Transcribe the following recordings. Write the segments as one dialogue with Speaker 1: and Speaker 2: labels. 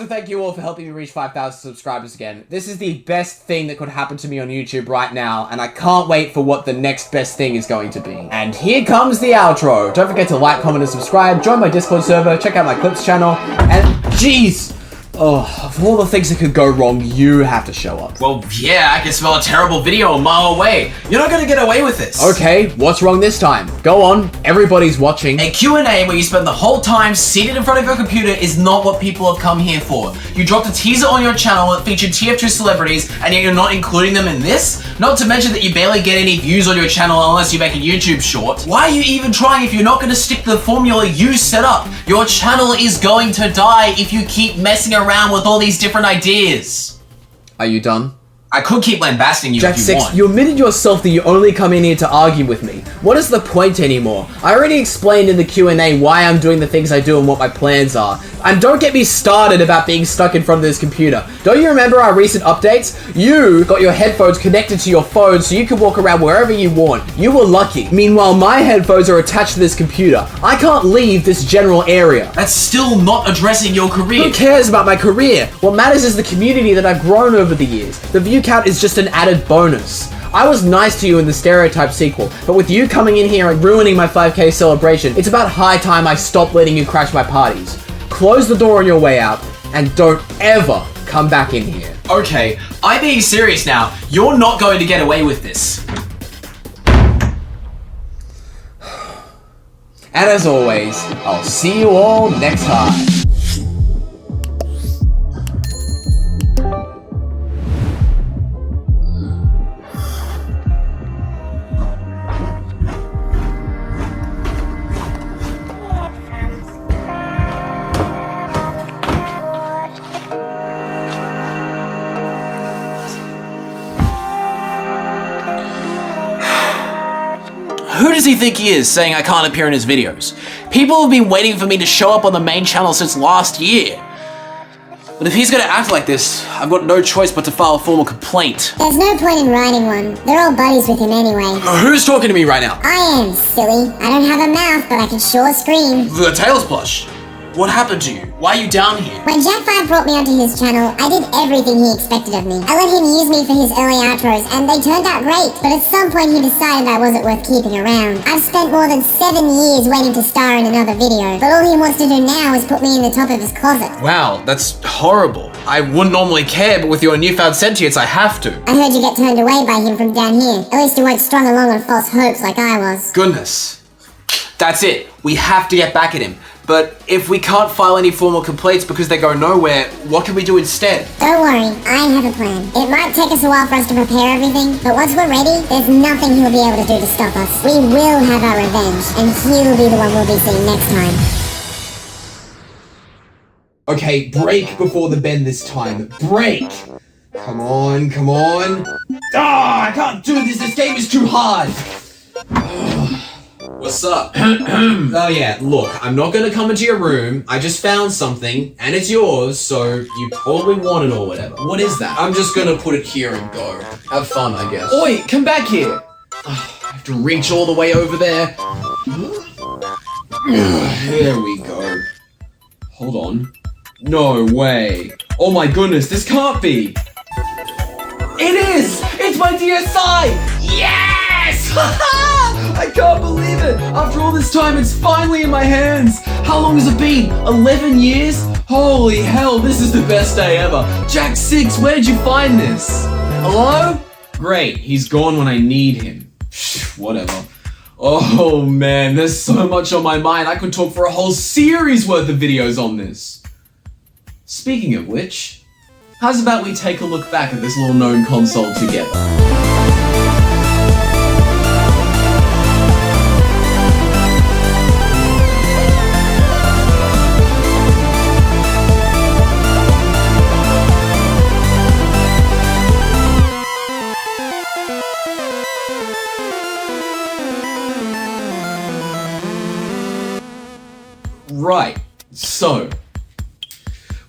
Speaker 1: thank you all for helping me reach 5,000 subscribers again. This is the best thing that could happen to me on YouTube right now, and I can't wait for what the next best thing is going to be. And here comes the outro. Don't forget to like, comment, and subscribe. Join my Discord server. Check out my Clips channel. And jeez! Oh, of all the things that could go wrong, you have to show up.
Speaker 2: Well, yeah, I can smell a terrible video a mile away. You're not gonna get away with this.
Speaker 1: Okay, what's wrong this time? Go on, everybody's watching.
Speaker 2: A Q&A where you spend the whole time seated in front of your computer is not what people have come here for. You dropped a teaser on your channel that featured TF2 celebrities, and yet you're not including them in this? Not to mention that you barely get any views on your channel unless you make a YouTube short. Why are you even trying if you're not gonna stick to the formula you set up? Your channel is going to die if you keep messing around with all these different ideas.
Speaker 1: Are you done?
Speaker 2: I could keep lambasting you if you want.
Speaker 1: You admitted yourself that you only come in here to argue with me. What is the point anymore? I already explained in the Q&A why I'm doing the things I do and what my plans are. And don't get me started about being stuck in front of this computer. Don't you remember our recent updates? You got your headphones connected to your phone so you could walk around wherever you want. You were lucky. Meanwhile, my headphones are attached to this computer. I can't leave this general area.
Speaker 2: That's still not addressing your career.
Speaker 1: Who cares about my career? What matters is the community that I've grown over the years. The view count is just an added bonus. I was nice to you in the Stereotype sequel, but with you coming in here and ruining my 5K celebration, it's about high time I stop letting you crash my parties. Close the door on your way out, and don't ever come back in here.
Speaker 2: Okay, I'm being serious now. You're not going to get away with this.
Speaker 1: And as always, I'll see you all next time.
Speaker 2: Who does he think he is, saying I can't appear in his videos? People have been waiting for me to show up on the main channel since last year. But if he's gonna act like this, I've got no choice but to file a formal complaint.
Speaker 3: There's no point in writing one. They're all buddies with him anyway.
Speaker 2: Who's talking to me right now?
Speaker 3: I am, silly. I don't have a mouth, but I can sure scream.
Speaker 2: The Tails plush. What happened to you? Why are you down here?
Speaker 3: When Jack5 brought me onto his channel, I did everything he expected of me. I let him use me for his early outros, and they turned out great. But at some point he decided I wasn't worth keeping around. I've spent more than 7 years waiting to star in another video, but all he wants to do now is put me in the top of his closet.
Speaker 2: Wow, that's horrible. I wouldn't normally care, but with your newfound sentience, I have to.
Speaker 3: I heard you get turned away by him from down here. At least you weren't strung along on false hopes like I was.
Speaker 2: Goodness. That's it. We have to get back at him. But if we can't file any formal complaints because they go nowhere, what can we do instead?
Speaker 3: Don't worry, I have a plan. It might take us a while for us to prepare everything, but once we're ready, there's nothing he'll be able to do to stop us. We will have our revenge, and he'll be the one we'll be seeing next time.
Speaker 1: Okay, break before the bend this time. Break! Come on, come on. Ah, I can't do this. This game is too hard.
Speaker 2: What's up?
Speaker 1: Oh yeah, look, I'm not gonna come into your room. I just found something, and it's yours, so you probably want it or whatever. What is that? I'm just gonna put it here and go. Have fun, I guess. Oi, come back here! I have to reach all the way over there. There we go. Hold on. No way. Oh my goodness, this can't be! It is! It's my DSi! Yes! I can't believe it! After all this time, it's finally in my hands! How long has it been? 11 years? Holy hell, this is the best day ever! Jack6, where did you find this? Hello? Great, he's gone when I need him. Whatever. Oh man, there's so much on my mind, I could talk for a whole series worth of videos on this. Speaking of which, how's about we take a look back at this little known console together? Right, so,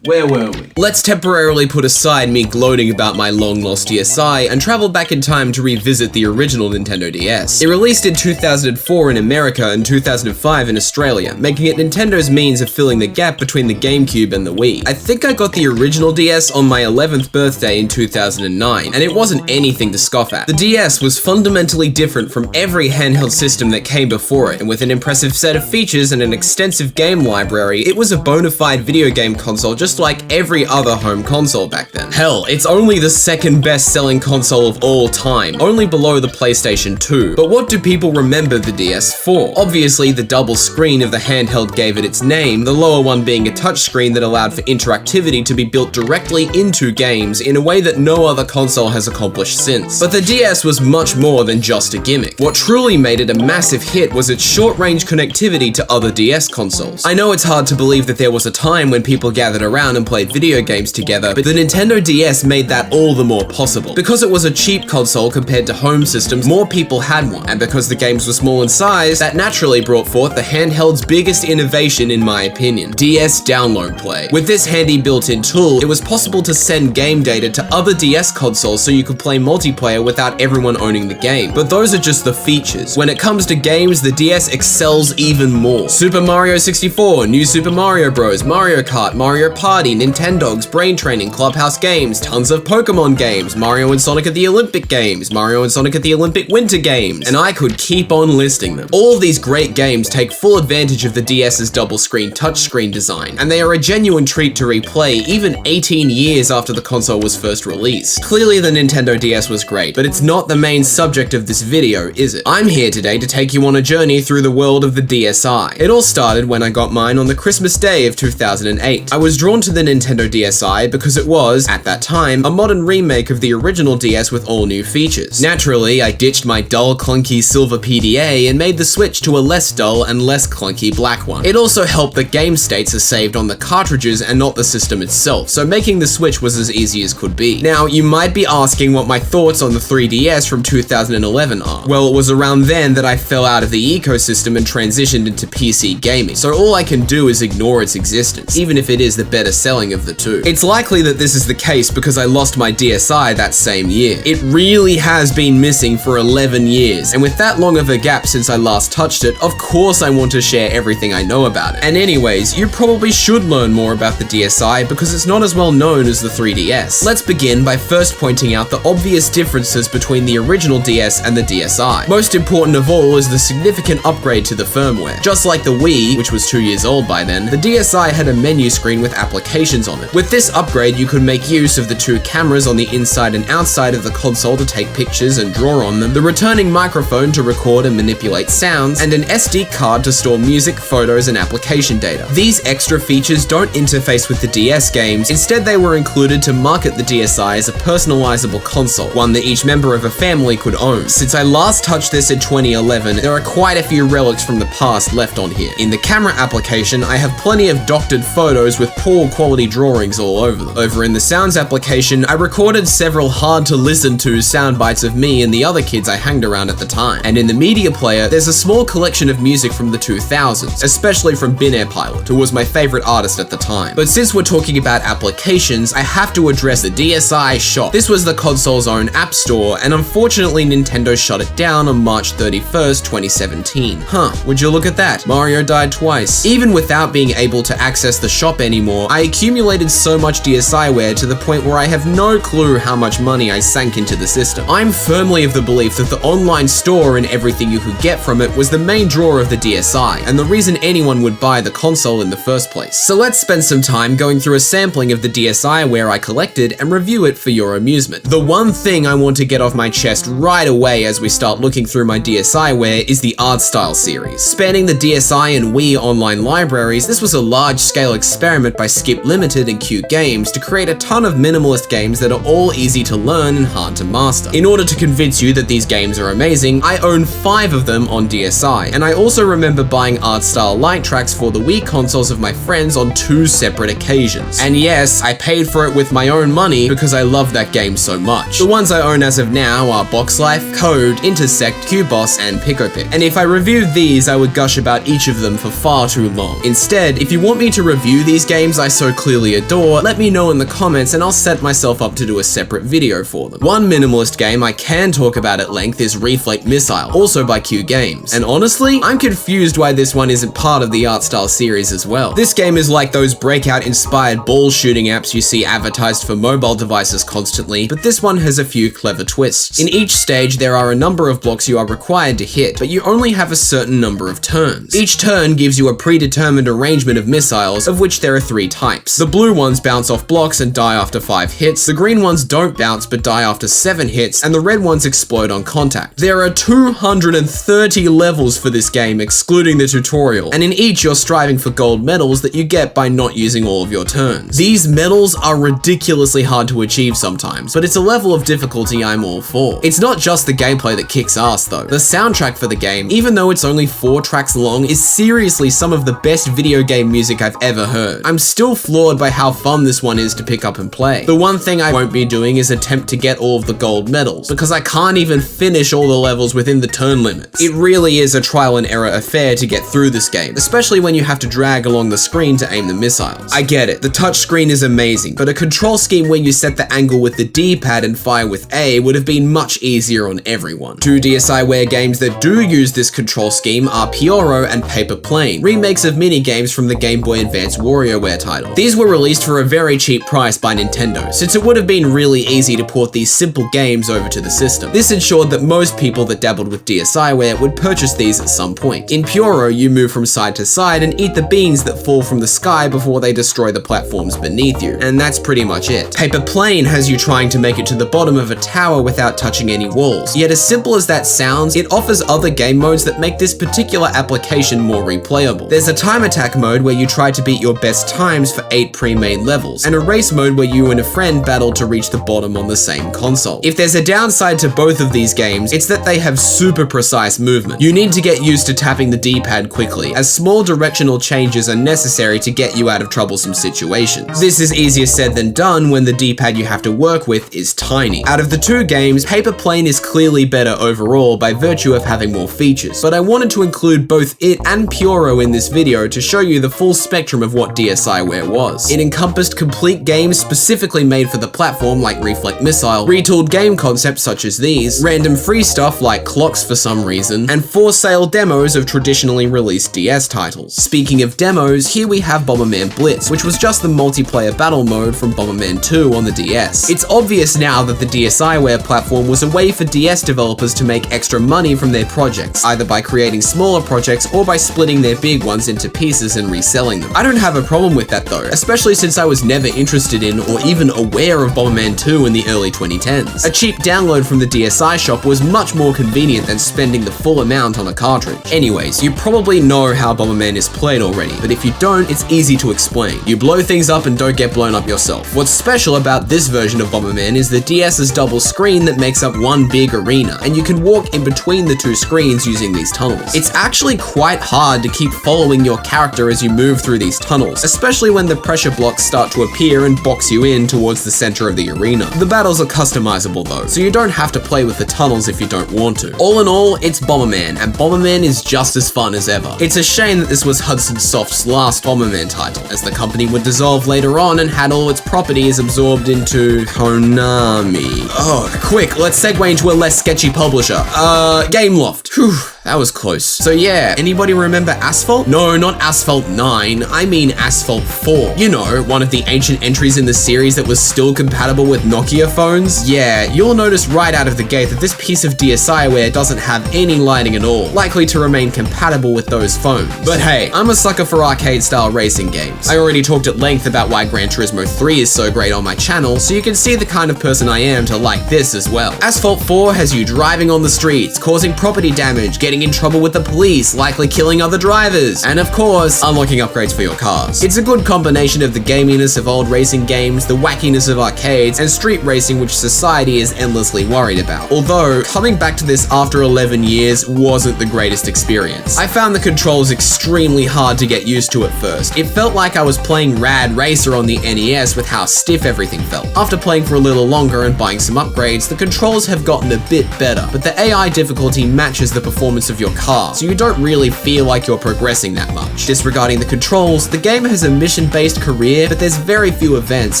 Speaker 1: Where were we?
Speaker 4: Let's temporarily put aside me gloating about my long-lost DSi and travel back in time to revisit the original Nintendo DS. It released in 2004 in America and 2005 in Australia, making it Nintendo's means of filling the gap between the GameCube and the Wii. I think I got the original DS on my 11th birthday in 2009, and it wasn't anything to scoff at. The DS was fundamentally different from every handheld system that came before it, and with an impressive set of features and an extensive game library, it was a bona fide video game console just like every other home console back then. Hell, it's only the second best-selling console of all time, only below the PlayStation 2. But what do people remember the DS for? Obviously, the double screen of the handheld gave it its name, the lower one being a touchscreen that allowed for interactivity to be built directly into games in a way that no other console has accomplished since. But the DS was much more than just a gimmick. What truly made it a massive hit was its short-range connectivity to other DS consoles. I know it's hard to believe that there was a time when people gathered around and played video games together, but the Nintendo DS made that all the more possible. Because it was a cheap console compared to home systems, more people had one, and because the games were small in size, that naturally brought forth the handheld's biggest innovation in my opinion, DS Download Play. With this handy built-in tool, it was possible to send game data to other DS consoles so you could play multiplayer without everyone owning the game. But those are just the features. When it comes to games, the DS excels even more. Super Mario 64, New Super Mario Bros, Mario Kart, Mario Party, Nintendogs, Brain Training, Clubhouse Games, tons of Pokemon games, Mario and Sonic at the Olympic Games, Mario and Sonic at the Olympic Winter Games, and I could keep on listing them. All of these great games take full advantage of the DS's double screen touchscreen design, and they are a genuine treat to replay even 18 years after the console was first released. Clearly the Nintendo DS was great, but it's not the main subject of this video, is it? I'm here today to take you on a journey through the world of the DSi. It all started when I got mine on the Christmas day of 2008. I was drawn to the Nintendo DSi because it was, at that time, a modern remake of the original DS with all new features. Naturally, I ditched my dull, clunky silver PDA and made the switch to a less dull and less clunky black one. It also helped that game states are saved on the cartridges and not the system itself, so making the switch was as easy as could be. Now, you might be asking what my thoughts on the 3DS from 2011 are. Well, it was around then that I fell out of the ecosystem and transitioned into PC gaming, so all I can do is ignore its existence, even if it is the better selling of the two. It's likely that this is the case because I lost my DSi that same year. It really has been missing for 11 years, and with that long of a gap since I last touched it, of course I want to share everything I know about it. And anyways, you probably should learn more about the DSi because it's not as well known as the 3DS. Let's begin by first pointing out the obvious differences between the original DS and the DSi. Most important of all is the significant upgrade to the firmware. Just like the Wii, which was 2 years old by then, the DSi had a menu screen with applications on it. With this upgrade, you could make use of the two cameras on the inside and outside of the console to take pictures and draw on them, the returning microphone to record and manipulate sounds, and an SD card to store music, photos, and application data. These extra features don't interface with the DS games, instead they were included to market the DSi as a personalizable console, one that each member of a family could own. Since I last touched this in 2011, there are quite a few relics from the past left on here. In the camera application, I have plenty of doctored photos with poor quality drawings all over them. Over in the sounds application, I recorded several hard to listen to sound bites of me and the other kids I hanged around at the time. And in the media player, there's a small collection of music from the 2000s, especially from Binaire Pilot, who was my favorite artist at the time. But since we're talking about applications, I have to address the DSi Shop. This was the console's own app store, and unfortunately Nintendo shut it down on March 31st, 2017. Huh, would you look at that? Mario died twice. Even without being able to access the shop anymore, I accumulated so much DSiware to the point where I have no clue how much money I sank into the system. I'm firmly of the belief that the online store and everything you could get from it was the main draw of the DSi, and the reason anyone would buy the console in the first place. So let's spend some time going through a sampling of the DSiware I collected and review it for your amusement. The one thing I want to get off my chest right away as we start looking through my DSiware is the art style series. Spanning the DSi and Wii online libraries, this was a large-scale experiment by Skip Limited and Q Games to create a ton of minimalist games that are all easy to learn and hard to master. In order to convince you that these games are amazing, I own 5 of them on DSi, and I also remember buying art style light tracks for the Wii consoles of my friends on 2 separate occasions. And yes, I paid for it with my own money because I love that game so much. The ones I own as of now are Box Life, Code, Intersect, Q-Boss, and Pick-O-Pick. And if I reviewed these, I would gush about each of them for far too long. Instead, if you want me to review these games, I so clearly adore, let me know in the comments and I'll set myself up to do a separate video for them. One minimalist game I can talk about at length is Reflect Missile, also by Q Games. And honestly, I'm confused why this one isn't part of the art style series as well. This game is like those Breakout-inspired ball shooting apps you see advertised for mobile devices constantly, but this one has a few clever twists. In each stage, there are a number of blocks you are required to hit, but you only have a certain number of turns. Each turn gives you a predetermined arrangement of missiles, of which there are 3 types. The blue ones bounce off blocks and die after 5 hits, the green ones don't bounce but die after 7 hits, and the red ones explode on contact. There are 230 levels for this game, excluding the tutorial, and in each you're striving for gold medals that you get by not using all of your turns. These medals are ridiculously hard to achieve sometimes, but it's a level of difficulty I'm all for. It's not just the gameplay that kicks ass though. The soundtrack for the game, even though it's only 4 tracks long, is seriously some of the best video game music I've ever heard. I'm still floored by how fun this one is to pick up and play. The one thing I won't be doing is attempt to get all of the gold medals, because I can't even finish all the levels within the turn limits. It really is a trial and error affair to get through this game, especially when you have to drag along the screen to aim the missiles. I get it, the touchscreen is amazing, but a control scheme where you set the angle with the D-pad and fire with A would have been much easier on everyone. 2 DSiWare games that do use this control scheme are Pyoro and Paper Plane, remakes of mini-games from the Game Boy Advance WarioWare title. These were released for a very cheap price by Nintendo, since it would have been really easy to port these simple games over to the system. This ensured that most people that dabbled with DSiWare would purchase these at some point. In Pyoro, you move from side to side and eat the beans that fall from the sky before they destroy the platforms beneath you, and that's pretty much it. Paper Plane has you trying to make it to the bottom of a tower without touching any walls. Yet as simple as that sounds, it offers other game modes that make this particular application more replayable. There's a time attack mode where you try to beat your best times for 8 pre-made levels, and a race mode where you and a friend battle to reach the bottom on the same console. If there's a downside to both of these games, it's that they have super precise movement. You need to get used to tapping the D-pad quickly, as small directional changes are necessary to get you out of troublesome situations. This is easier said than done when the D-pad you have to work with is tiny. Out of the 2 games, Paper Plane is clearly better overall by virtue of having more features, but I wanted to include both it and Pyoro in this video to show you the full spectrum of what DSiWare was. It encompassed complete games specifically made for the platform like Reflect Missile, retooled game concepts such as these, random free stuff like clocks for some reason, and for sale demos of traditionally released DS titles. Speaking of demos, here we have Bomberman Blitz, which was just the multiplayer battle mode from Bomberman 2 on the DS. It's obvious now that the DSiWare platform was a way for DS developers to make extra money from their projects, either by creating smaller projects or by splitting their big ones into pieces and reselling them. I don't have a problem with that though, especially since I was never interested in or even aware of Bomberman 2 in the early 2010s. A cheap download from the DSi shop was much more convenient than spending the full amount on a cartridge. Anyways, you probably know how Bomberman is played already, but if you don't, it's easy to explain. You blow things up and don't get blown up yourself. What's special about this version of Bomberman is the DS's double screen that makes up one big arena, and you can walk in between the 2 screens using these tunnels. It's actually quite hard to keep following your character as you move through these tunnels, especially when the pressure blocks start to appear and box you in towards the center of the arena. The battles are customizable though, so you don't have to play with the tunnels if you don't want to. All in all, it's Bomberman, and Bomberman is just as fun as ever. It's a shame that this was Hudson Soft's last Bomberman title, as the company would dissolve later on and had all its properties absorbed into Konami. Oh, quick, let's segue into a less sketchy publisher. Gameloft. Whew. That was close. So yeah, anybody remember Asphalt? No, not Asphalt 9, I mean Asphalt 4. You know, one of the ancient entries in the series that was still compatible with Nokia phones? Yeah, you'll notice right out of the gate that this piece of DSiWare doesn't have any lighting at all, likely to remain compatible with those phones. But hey, I'm a sucker for arcade-style racing games. I already talked at length about why Gran Turismo 3 is so great on my channel, so you can see the kind of person I am to like this as well. Asphalt 4 has you driving on the streets, causing property damage, getting in trouble with the police, likely killing other drivers, and of course, unlocking upgrades for your cars. It's a good combination of the gaminess of old racing games, the wackiness of arcades, and street racing which society is endlessly worried about. Although, coming back to this after 11 years wasn't the greatest experience. I found the controls extremely hard to get used to at first. It felt like I was playing Rad Racer on the NES with how stiff everything felt. After playing for a little longer and buying some upgrades, the controls have gotten a bit better, but the AI difficulty matches the performance performance of your car, so you don't really feel like you're progressing that much. Disregarding the controls, the game has a mission-based career, but there's very few events,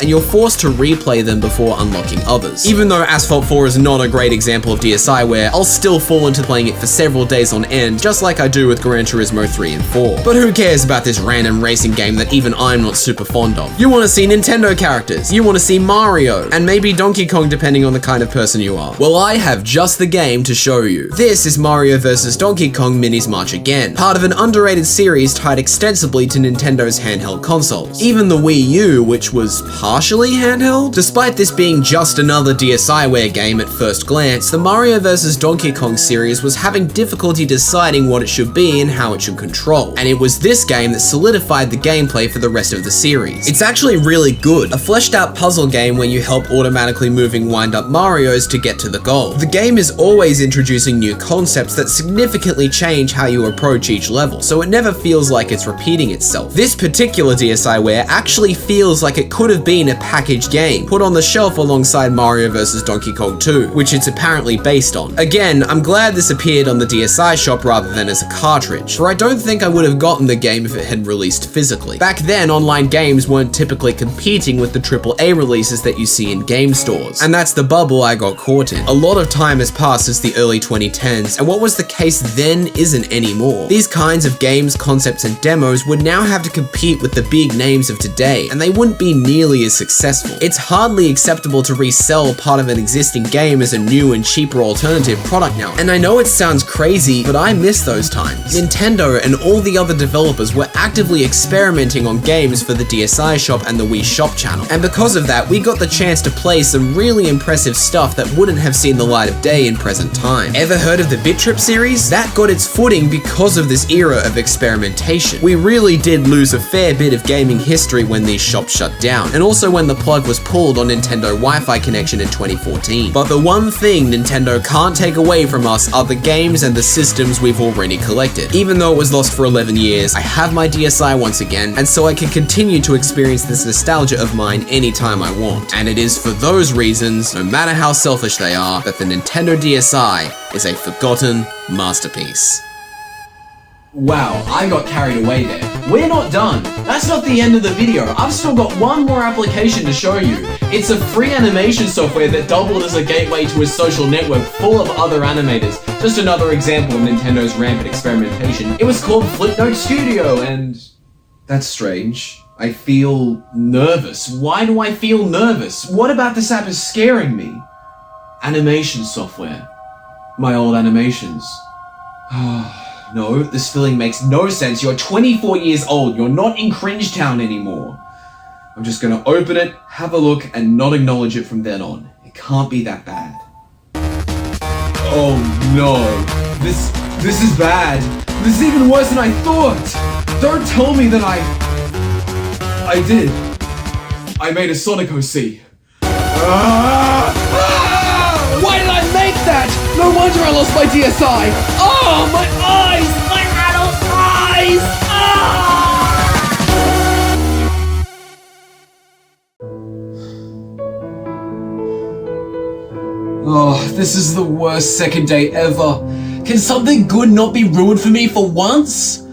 Speaker 4: and you're forced to replay them before unlocking others. Even though Asphalt 4 is not a great example of DSiWare, I'll still fall into playing it for several days on end, just like I do with Gran Turismo 3 and 4. But who cares about this random racing game that even I'm not super fond of? You want to see Nintendo characters, you want to see Mario, and maybe Donkey Kong depending on the kind of person you are. Well, I have just the game to show you. This is Mario vs. Donkey Kong Minis March Again, part of an underrated series tied extensively to Nintendo's handheld consoles. Even the Wii U, which was partially handheld? Despite this being just another DSiWare game at first glance, the Mario vs. Donkey Kong series was having difficulty deciding what it should be and how it should control, and it was this game that solidified the gameplay for the rest of the series. It's actually really good, a fleshed out puzzle game where you help automatically moving wind-up Marios to get to the goal. The game is always introducing new concepts that significantly change how you approach each level, so it never feels like it's repeating itself. This particular DSiWare actually feels like it could have been a packaged game, put on the shelf alongside Mario vs. Donkey Kong 2, which it's apparently based on. Again, I'm glad this appeared on the DSi shop rather than as a cartridge, for I don't think I would have gotten the game if it had released physically. Back then, online games weren't typically competing with the AAA releases that you see in game stores, and that's the bubble I got caught in. A lot of time has passed since the early 2010s, and what was the case then isn't anymore. These kinds of games, concepts, and demos would now have to compete with the big names of today, and they wouldn't be nearly as successful. It's hardly acceptable to resell part of an existing game as a new and cheaper alternative product now, and I know it sounds crazy, but I miss those times. Nintendo and all the other developers were actively experimenting on games for the DSi shop and the Wii Shop channel, and because of that, we got the chance to play some really impressive stuff that wouldn't have seen the light of day in present time. Ever heard of the Bit Trip series? That got its footing because of this era of experimentation. We really did lose a fair bit of gaming history when these shops shut down, and also when the plug was pulled on Nintendo Wi-Fi connection in 2014. But the one thing Nintendo can't take away from us are the games and the systems we've already collected. Even though it was lost for 11 years, I have my DSi once again, and so I can continue to experience this nostalgia of mine anytime I want. And it is for those reasons, no matter how selfish they are, that the Nintendo DSi is a forgotten masterpiece.
Speaker 1: Wow, I got carried away there. We're not done. That's not the end of the video. I've still got one more application to show you. It's a free animation software that doubled as a gateway to a social network full of other animators. Just another example of Nintendo's rampant experimentation. It was called Flipnote Studio, and that's strange. I feel nervous. Why do I feel nervous? What about this app is scaring me? Animation software. My old animations. No, this feeling makes no sense. You're 24 years old. You're not in Cringe Town anymore. I'm just gonna open it, have a look, and not acknowledge it from then on. It can't be that bad. Oh no. This is bad. This is even worse than I thought. Don't tell me that I did. I made a Sonic OC. Why did I make that? No wonder I lost my DSi. Oh, my eyes! My adult eyes! Oh, this is the worst second day ever. Can something good not be ruined for me for once?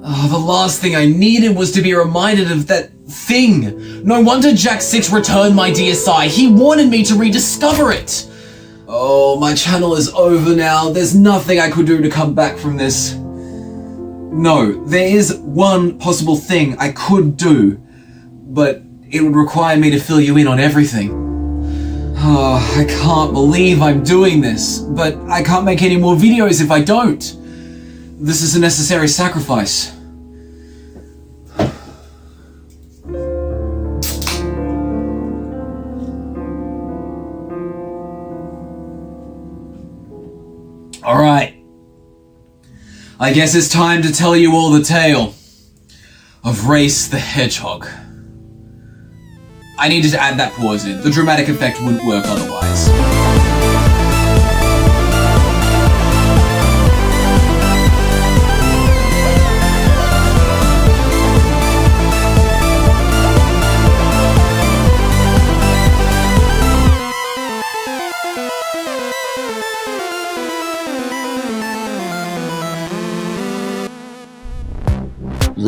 Speaker 1: Oh, the last thing I needed was to be reminded of that thing. No wonder Jack 6 returned my DSi. He wanted me to rediscover it. Oh, my channel is over now. There's nothing I could do to come back from this. No, there is one possible thing I could do, but it would require me to fill you in on everything. Oh, I can't believe I'm doing this, but I can't make any more videos if I don't. This is a necessary sacrifice. Alright, I guess it's time to tell you all the tale of Race the Hedgehog. I needed to add that pause in. The dramatic effect wouldn't work otherwise.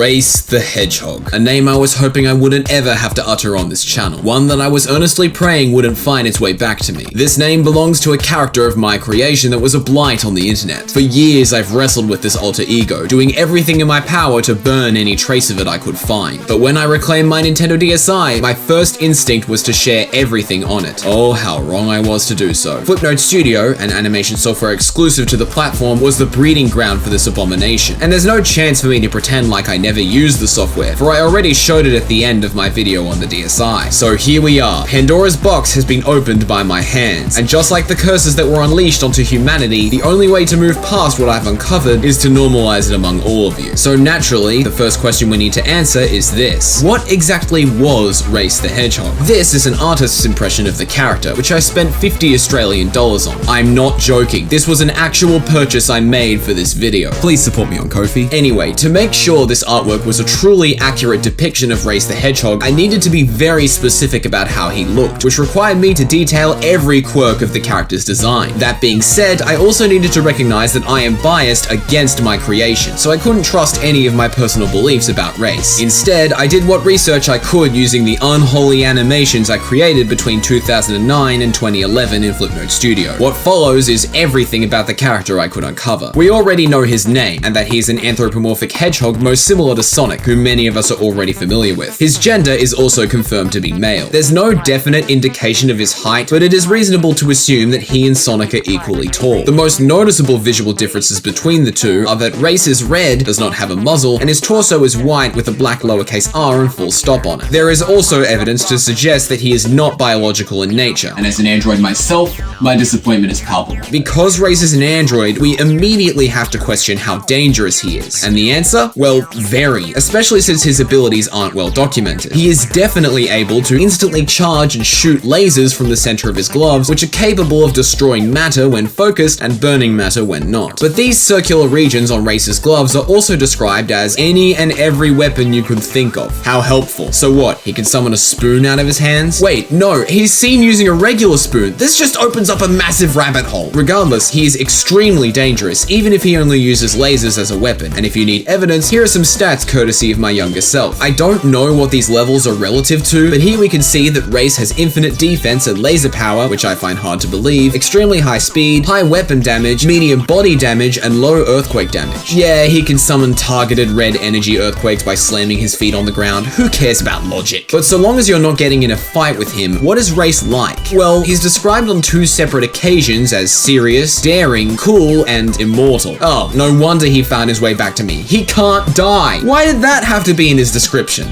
Speaker 4: Race the Hedgehog. A name I was hoping I wouldn't ever have to utter on this channel. One that I was earnestly praying wouldn't find its way back to me. This name belongs to a character of my creation that was a blight on the internet. For years I've wrestled with this alter ego, doing everything in my power to burn any trace of it I could find. But when I reclaimed my Nintendo DSi, my first instinct was to share everything on it. Oh, how wrong I was to do so. Flipnote Studio, an animation software exclusive to the platform, was the breeding ground for this abomination. And there's no chance for me to pretend like I never used the software, for I already showed it at the end of my video on the DSi. So here we are. Pandora's box has been opened by my hands, and just like the curses that were unleashed onto humanity, the only way to move past what I've uncovered is to normalize it among all of you. So naturally, the first question we need to answer is this. What exactly was Race the Hedgehog? This is an artist's impression of the character, which I spent 50 Australian dollars on. I'm not joking. This was an actual purchase I made for this video. Please support me on Ko-fi. Anyway, to make sure this artwork was a truly accurate depiction of Race the Hedgehog, I needed to be very specific about how he looked, which required me to detail every quirk of the character's design. That being said, I also needed to recognize that I am biased against my creation, so I couldn't trust any of my personal beliefs about Race. Instead, I did what research I could using the unholy animations I created between 2009 and 2011 in Flipnote Studio. What follows is everything about the character I could uncover. We already know his name, and that he's an anthropomorphic hedgehog most similar to Sonic, who many of us are already familiar with. His gender is also confirmed to be male. There's no definite indication of his height, but it is reasonable to assume that he and Sonic are equally tall. The most noticeable visual differences between the two are that Race is red, does not have a muzzle, and his torso is white with a black lowercase r and full stop on it. There is also evidence to suggest that he is not biological in nature.
Speaker 1: And as an android myself, my disappointment is palpable.
Speaker 4: Because Race is an android, we immediately have to question how dangerous he is. And the answer? Well, very. Especially since his abilities aren't well documented. He is definitely able to instantly charge and shoot lasers from the center of his gloves, which are capable of destroying matter when focused and burning matter when not. But these circular regions on Race's gloves are also described as any and every weapon you could think of. How helpful. So what, he can summon a spoon out of his hands? Wait, no, he's seen using a regular spoon. This just opens up a massive rabbit hole. Regardless, he is extremely dangerous, even if he only uses lasers as a weapon. And if you need evidence, here are some stats courtesy of my younger self. I don't know what these levels are relative to, but here we can see that Race has infinite defense and laser power, which I find hard to believe, extremely high speed, high weapon damage, medium body damage, and low earthquake damage. Yeah, he can summon targeted red energy earthquakes by slamming his feet on the ground. Who cares about logic? But so long as you're not getting in a fight with him, what is Race like? Well, he's described on 2 separate occasions as serious, daring, cool, and immortal. Oh, no wonder he found his way back to me. He can't die. Why did that have to be in his description?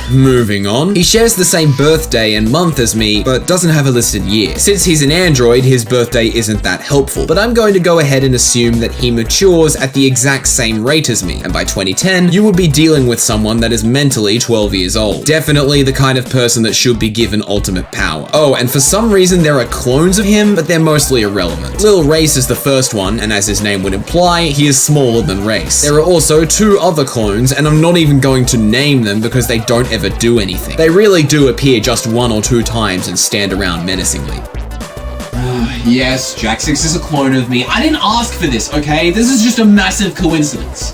Speaker 4: Moving on. He shares the same birthday and month as me, but doesn't have a listed year. Since he's an android, his birthday isn't that helpful, but I'm going to go ahead and assume that he matures at the exact same rate as me, and by 2010, you would be dealing with someone that is mentally 12 years old. Definitely the kind of person that should be given ultimate power. Oh, and for some reason there are clones of him, but they're mostly irrelevant. Lil Race is the first one, and as his name would imply, he is smaller than Race. There are also 2 other clones, and I'm not even going to name them because they don't ever do anything. They really do appear just 1 or 2 times and stand around menacingly.
Speaker 1: Yes, Jack 6 is a clone of me. I didn't ask for this, okay? This is just a massive coincidence.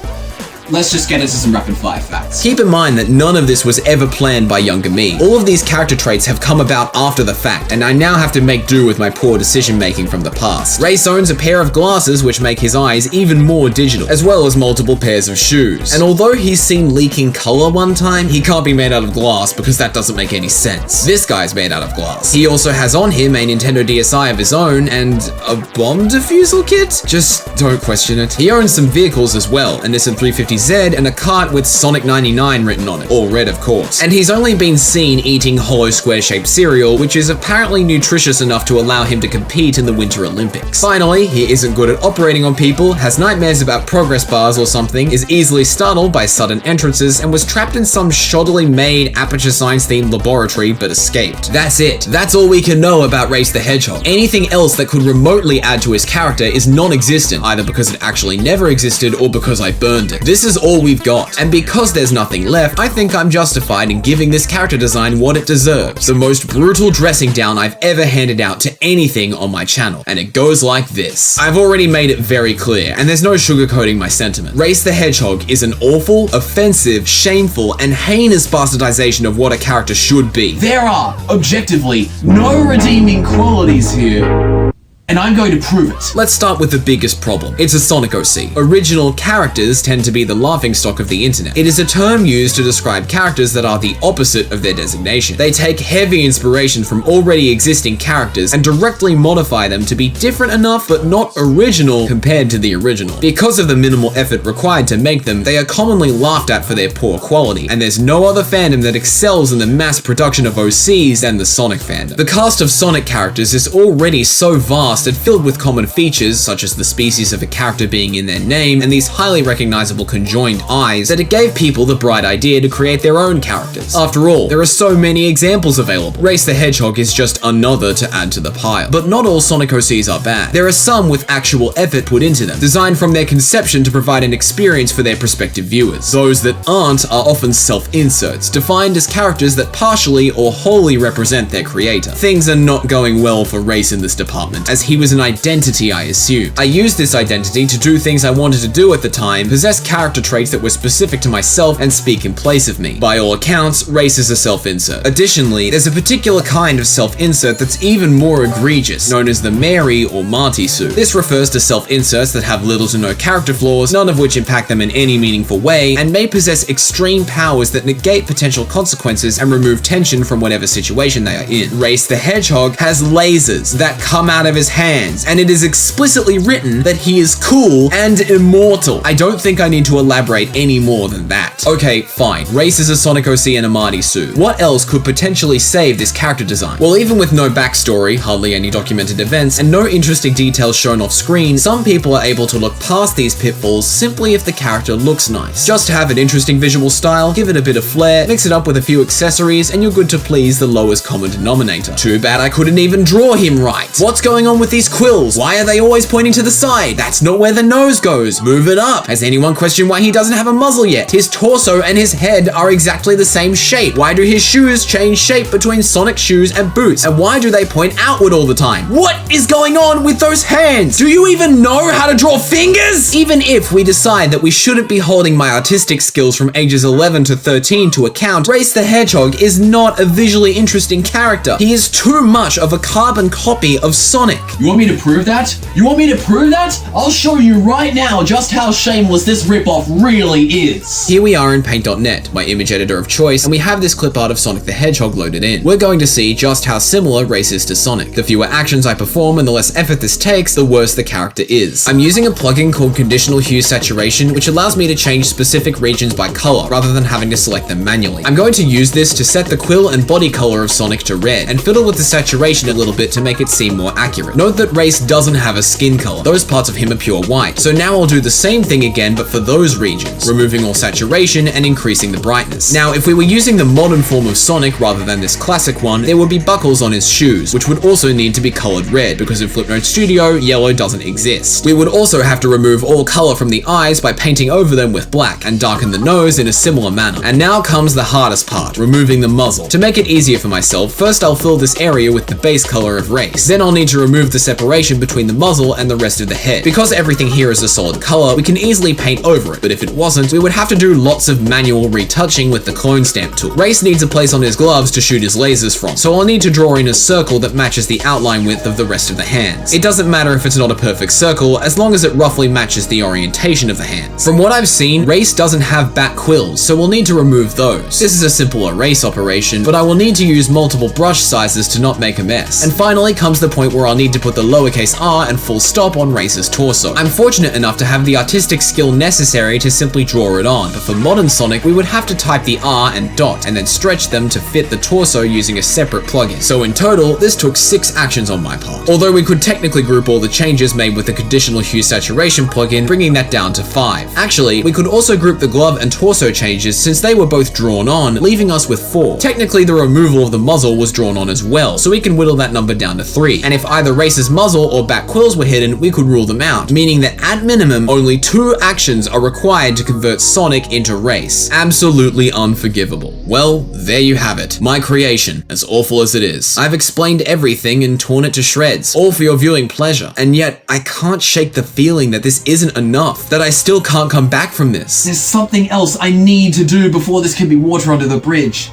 Speaker 1: Let's just get into some rapid fire facts.
Speaker 4: Keep in mind that none of this was ever planned by younger me. All of these character traits have come about after the fact, and I now have to make do with my poor decision making from the past. Race owns a pair of glasses which make his eyes even more digital, as well as multiple pairs of shoes. And although he's seen leaking color one time, he can't be made out of glass because that doesn't make any sense. This guy's made out of glass. He also has on him a Nintendo DSi of his own and a bomb defusal kit? Just don't question it. He owns some vehicles as well, a Nissan 350Z and a cart with Sonic 99 written on it, all red of course. And he's only been seen eating hollow square-shaped cereal, which is apparently nutritious enough to allow him to compete in the Winter Olympics. Finally, he isn't good at operating on people, has nightmares about progress bars or something, is easily startled by sudden entrances, and was trapped in some shoddily made Aperture Science-themed laboratory but escaped. That's it. That's all we can know about Race the Hedgehog. Anything else that could remotely add to his character is non-existent, either because it actually never existed or because I burned it. This This is all we've got, and because there's nothing left, I think I'm justified in giving this character design what it deserves. The most brutal dressing down I've ever handed out to anything on my channel, and it goes like this. I've already made it very clear, and there's no sugarcoating my sentiment. Race the Hedgehog is an awful, offensive, shameful, and heinous bastardization of what a character should be.
Speaker 2: There are, objectively, no redeeming qualities here. And I'm going to prove it.
Speaker 4: Let's start with the biggest problem. It's a Sonic OC. Original characters tend to be the laughingstock of the internet. It is a term used to describe characters that are the opposite of their designation. They take heavy inspiration from already existing characters and directly modify them to be different enough but not original compared to the original. Because of the minimal effort required to make them, they are commonly laughed at for their poor quality, and there's no other fandom that excels in the mass production of OCs than the Sonic fandom. The cast of Sonic characters is already so vast and filled with common features, such as the species of a character being in their name and these highly recognizable conjoined eyes, that it gave people the bright idea to create their own characters. After all, there are so many examples available. Race the Hedgehog is just another to add to the pile. But not all Sonic OCs are bad. There are some with actual effort put into them, designed from their conception to provide an experience for their prospective viewers. Those that aren't are often self-inserts, defined as characters that partially or wholly represent their creator. Things are not going well for Race in this department, as he was an identity, I assume. I used this identity to do things I wanted to do at the time, possess character traits that were specific to myself, and speak in place of me. By all accounts, Race is a self-insert. Additionally, there's a particular kind of self-insert that's even more egregious, known as the Mary or Marty suit. This refers to self-inserts that have little to no character flaws, none of which impact them in any meaningful way, and may possess extreme powers that negate potential consequences and remove tension from whatever situation they are in. Race the Hedgehog has lasers that come out of his hands, and it is explicitly written that he is cool and immortal. I don't think I need to elaborate any more than that. Okay, fine. Race is a Sonic OC and a Marty suit. What else could potentially save this character design? Well, even with no backstory, hardly any documented events, and no interesting details shown off screen, some people are able to look past these pitfalls simply if the character looks nice. Just have an interesting visual style, give it a bit of flair, mix it up with a few accessories, and you're good to please the lowest common denominator. Too bad I couldn't even draw him right. What's going on with these quills? Why are they always pointing to the side? That's not where the nose goes. Move it up. Has anyone questioned why he doesn't have a muzzle yet? His torso and his head are exactly the same shape. Why do his shoes change shape between Sonic shoes and boots? And why do they point outward all the time? What is going on with those hands? Do you even know how to draw fingers? Even if we decide that we shouldn't be holding my artistic skills from ages 11 to 13 to account, Race the Hedgehog is not a visually interesting character. He is too much of a carbon copy of Sonic.
Speaker 2: You want me to prove that? You want me to prove that? I'll show you right now just how shameless this ripoff really is.
Speaker 4: Here we are in Paint.net, my image editor of choice, and we have this clip art of Sonic the Hedgehog loaded in. We're going to see just how similar Race is to Sonic. The fewer actions I perform and the less effort this takes, the worse the character is. I'm using a plugin called Conditional Hue Saturation, which allows me to change specific regions by color, rather than having to select them manually. I'm going to use this to set the quill and body color of Sonic to red, and fiddle with the saturation a little bit to make it seem more accurate. Note that Race doesn't have a skin color. Those parts of him are pure white. So now I'll do the same thing again, but for those regions, removing all saturation and increasing the brightness. Now, if we were using the modern form of Sonic rather than this classic one, there would be buckles on his shoes, which would also need to be colored red, because in Flipnote Studio, yellow doesn't exist. We would also have to remove all color from the eyes by painting over them with black, and darken the nose in a similar manner. And now comes the hardest part, removing the muzzle. To make it easier for myself, first I'll fill this area with the base color of Race. Then I'll need to remove the separation between the muzzle and the rest of the head. Because everything here is a solid color, we can easily paint over it, but if it wasn't, we would have to do lots of manual retouching with the clone stamp tool. Race needs a place on his gloves to shoot his lasers from, so I'll need to draw in a circle that matches the outline width of the rest of the hands. It doesn't matter if it's not a perfect circle, as long as it roughly matches the orientation of the hands. From what I've seen, Race doesn't have back quills, so we'll need to remove those. This is a simple erase operation, but I will need to use multiple brush sizes to not make a mess. And finally comes the point where I'll need to put the lowercase r and full stop on Race's torso. I'm fortunate enough to have the artistic skill necessary to simply draw it on, but for modern Sonic, we would have to type the R and dot, and then stretch them to fit the torso using a separate plugin. So in total, this took 6 actions on my part. Although we could technically group all the changes made with the Conditional Hue Saturation plugin, bringing that down to 5. Actually, we could also group the glove and torso changes since they were both drawn on, leaving us with 4. Technically, the removal of the muzzle was drawn on as well, so we can whittle that number down to 3. And if either Race's muzzle or back quills were hidden, we could rule them out, meaning that at minimum, only 2 actions are required to convert Sonic into Race. Absolutely unforgivable. Well, there you have it. My creation, as awful as it is. I've explained everything and torn it to shreds, all for your viewing pleasure. And yet, I can't shake the feeling that this isn't enough, that I still can't come back from this.
Speaker 1: There's something else I need to do before this can be water under the bridge.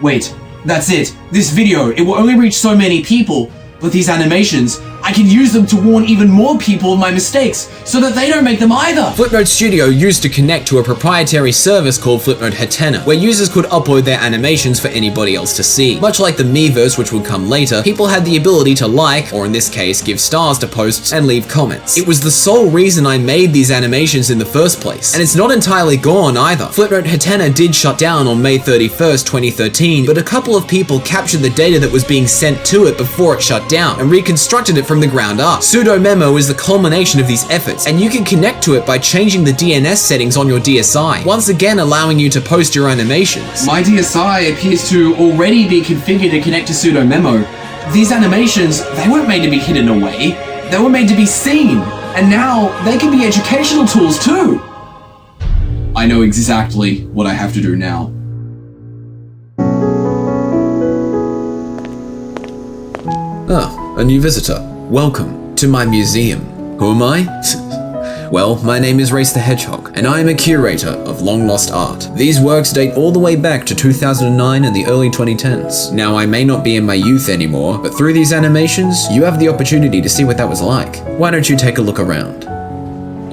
Speaker 1: Wait, that's it. This video, it will only reach so many people, but these animations, I can use them to warn even more people of my mistakes, so that they don't make them either.
Speaker 4: Flipnote Studio used to connect to a proprietary service called Flipnote Hatena, where users could upload their animations for anybody else to see. Much like the Miiverse, which would come later, people had the ability to like, or in this case, give stars to posts and leave comments. It was the sole reason I made these animations in the first place, and it's not entirely gone either. Flipnote Hatena did shut down on May 31st, 2013, but a couple of people captured the data that was being sent to it before it shut down, and reconstructed it from the ground up. SUDOMEMO is the culmination of these efforts, and you can connect to it by changing the DNS settings on your DSi, once again allowing you to post your animations.
Speaker 1: My DSi appears to already be configured to connect to SUDOMEMO. These animations, they weren't made to be hidden away, they were made to be seen, and now they can be educational tools too. I know exactly what I have to do now.
Speaker 4: Ah, a new visitor. Welcome to my museum. Who am I? Well, my name is Race the Hedgehog, and I am a curator of long-lost art. These works date all the way back to 2009 and the early 2010s. Now, I may not be in my youth anymore, but through these animations, you have the opportunity to see what that was like. Why don't you take a look around?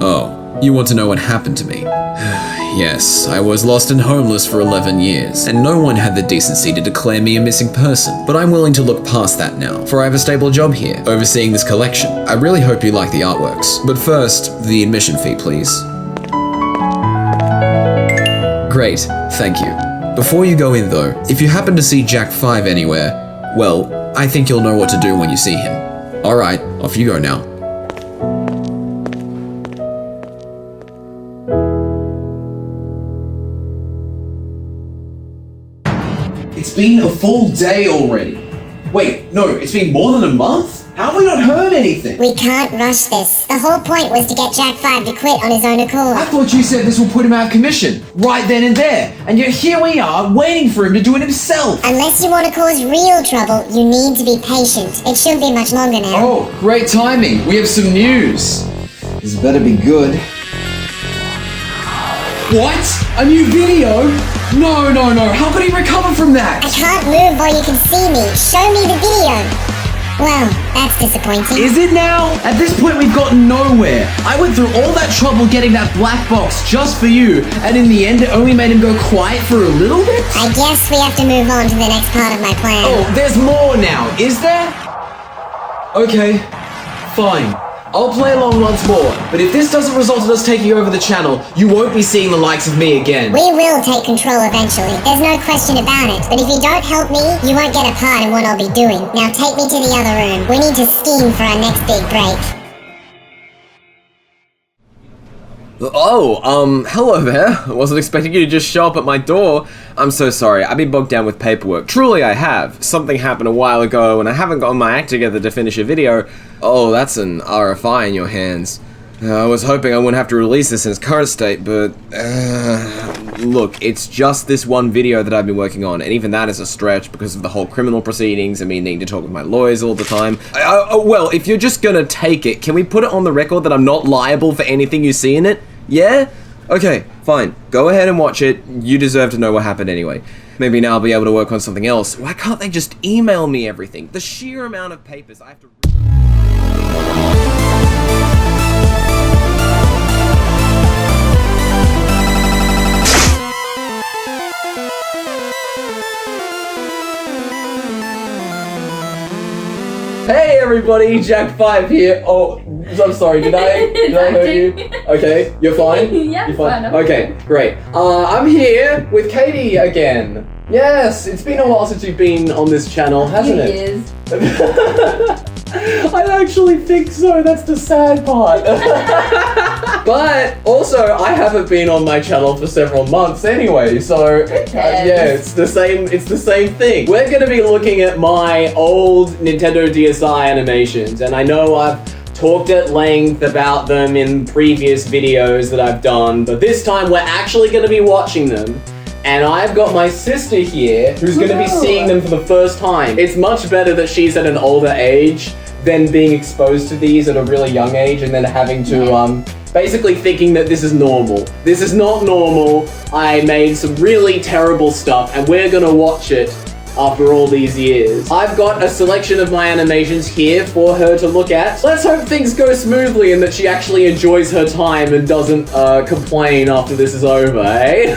Speaker 4: Oh, you want to know what happened to me? Yes, I was lost and homeless for 11 years, and no one had the decency to declare me a missing person. But I'm willing to look past that now, for I have a stable job here, overseeing this collection. I really hope you like the artworks. But first, the admission fee, please. Great, thank you. Before you go in though, if you happen to see Jack 5 anywhere, well, I think you'll know what to do when you see him. Alright, off you go now.
Speaker 1: It's been a full day already. Wait, no, it's been more than a month? How have we not heard anything?
Speaker 3: We can't rush this. The whole point was to get Jack 5 to quit on his own accord.
Speaker 1: I thought you said this will put him out of commission, right then and there. And yet here we are, waiting for him to do it himself.
Speaker 3: Unless you want to cause real trouble, you need to be patient. It shouldn't be much longer now.
Speaker 1: Oh, great timing. We have some news. This better be good. What? A new video? No. How could he recover from that?
Speaker 3: I can't move while you can see me. Show me the video. Well, that's disappointing.
Speaker 1: Is it now? At this point, we've gotten nowhere. I went through all that trouble getting that black box just for you, and in the end, it only made him go quiet for a little bit?
Speaker 3: I guess we have to move on to the next part of my plan.
Speaker 1: Oh, there's more now, is there? Okay, fine. I'll play along once more, but if this doesn't result in us taking over the channel, you won't be seeing the likes of me again.
Speaker 3: We will take control eventually. There's no question about it. But if you don't help me, you won't get a part in what I'll be doing. Now take me to the other room. We need to scheme for our next big break.
Speaker 4: Oh, hello there. I wasn't expecting you to just show up at my door. I'm so sorry, I've been bogged down with paperwork. Truly I have. Something happened a while ago and I haven't gotten my act together to finish a video. Oh, that's an RFI in your hands. I was hoping I wouldn't have to release this in its current state, but... look, it's just this one video that I've been working on, and even that is a stretch because of the whole criminal proceedings and me needing to talk with my lawyers all the time. Well, if you're just gonna take it, can we put it on the record that I'm not liable for anything you see in it? Yeah? Okay, fine. Go ahead and watch it. You deserve to know what happened anyway. Maybe now I'll be able to work on something else. Why can't they just email me everything? The sheer amount of papers I have to... Hey everybody, Jack 5 here. Oh, I'm sorry, did I hurt you? Okay, you're fine?
Speaker 5: Yeah,
Speaker 1: you're fine.
Speaker 5: fine.
Speaker 1: Okay, great. I'm here with Katie again. Yes, it's been a while since you've been on this channel, hasn't it?
Speaker 5: It is.
Speaker 1: I actually think so. That's the sad part. But also, I haven't been on my channel for several months anyway, so yeah, it's the same. It's the same thing. We're gonna be looking at my old Nintendo DSi animations, and I know I've talked at length about them in previous videos that I've done, but this time we're actually gonna be watching them. And I've got my sister here who's going to be seeing them for the first time. It's much better that she's at an older age than being exposed to these at a really young age and then having to, basically thinking that this is normal. This is not normal. I made some really terrible stuff and we're going to watch it after all these years. I've got a selection of my animations here for her to look at. Let's hope things go smoothly and that she actually enjoys her time and doesn't complain after this is over, eh?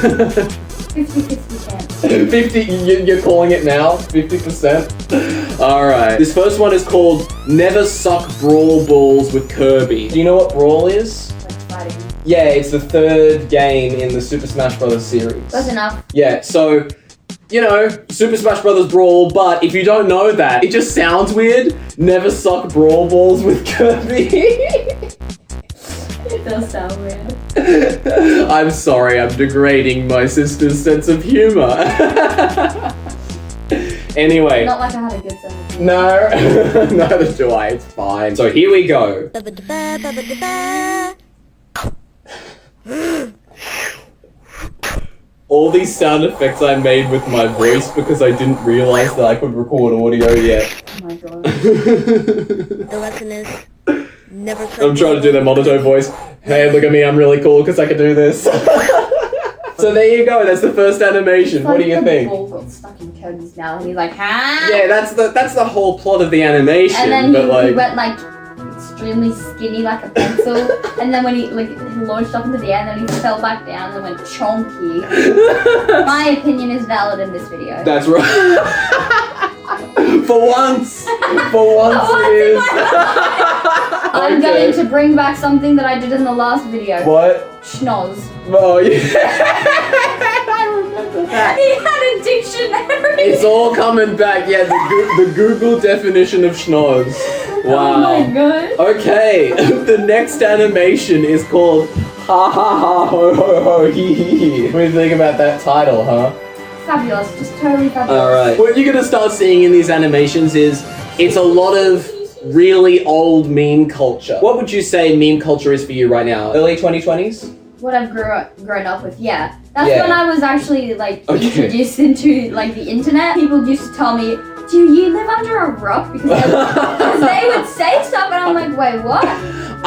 Speaker 3: 50-50 chance.
Speaker 1: 50, you're calling it now? 50%? Alright. This first one is called Never Suck Brawl Balls with Kirby. Do you know what Brawl is?
Speaker 3: Like fighting.
Speaker 1: Yeah, it's the third game in the Super Smash Bros. Series.
Speaker 3: That's enough.
Speaker 1: Yeah, so, you know, Super Smash Bros. Brawl, but if you don't know that, it just sounds weird. Never Suck Brawl Balls with Kirby.
Speaker 3: It does sound weird.
Speaker 1: I'm sorry, I'm degrading my sister's sense of humor. Anyway.
Speaker 3: Not like I had a good sense of humor.
Speaker 1: No, neither do I, it's fine. So here we go. All these sound effects I made with my voice because I didn't realize that I could record audio yet.
Speaker 3: Oh my god.
Speaker 5: The lesson is never.
Speaker 1: I'm trying to do that monotone voice. Hey, look at me, I'm really cool because I can do this. So there you go, that's the first animation. What do you think?
Speaker 3: The ball got stuck in Cody's mouth and he's like, huh?
Speaker 1: Yeah, that's the whole plot of the animation.
Speaker 3: And then
Speaker 1: but
Speaker 3: he went like extremely skinny like a pencil. And then when he launched up into the air and then he fell back down and went chonky. My opinion is valid in this video.
Speaker 1: That's right. For once it is.
Speaker 3: I'm going to bring back something that I did in the last video.
Speaker 1: What?
Speaker 3: Schnoz.
Speaker 1: Oh yeah. I remember that.
Speaker 3: He had a dictionary.
Speaker 1: It's all coming back. Yeah, the Google definition of schnoz. Wow.
Speaker 3: Oh my god.
Speaker 1: Okay, the next animation is called Ha Ha Ha Ho Ho Ho Hee Hee Hee. What do you think about that title, huh?
Speaker 3: Fabulous, just totally fabulous.
Speaker 1: Alright. What you're gonna start seeing in these animations is it's a lot of really old meme culture. What would you say meme culture is for you right now? Early 2020s?
Speaker 3: What I've grown up with, yeah. That's
Speaker 1: Yeah.
Speaker 3: when I was actually like
Speaker 1: Okay.
Speaker 3: introduced into like the internet. People used to tell me, do you live under a rock? Because they would say stuff and I'm like, wait, what?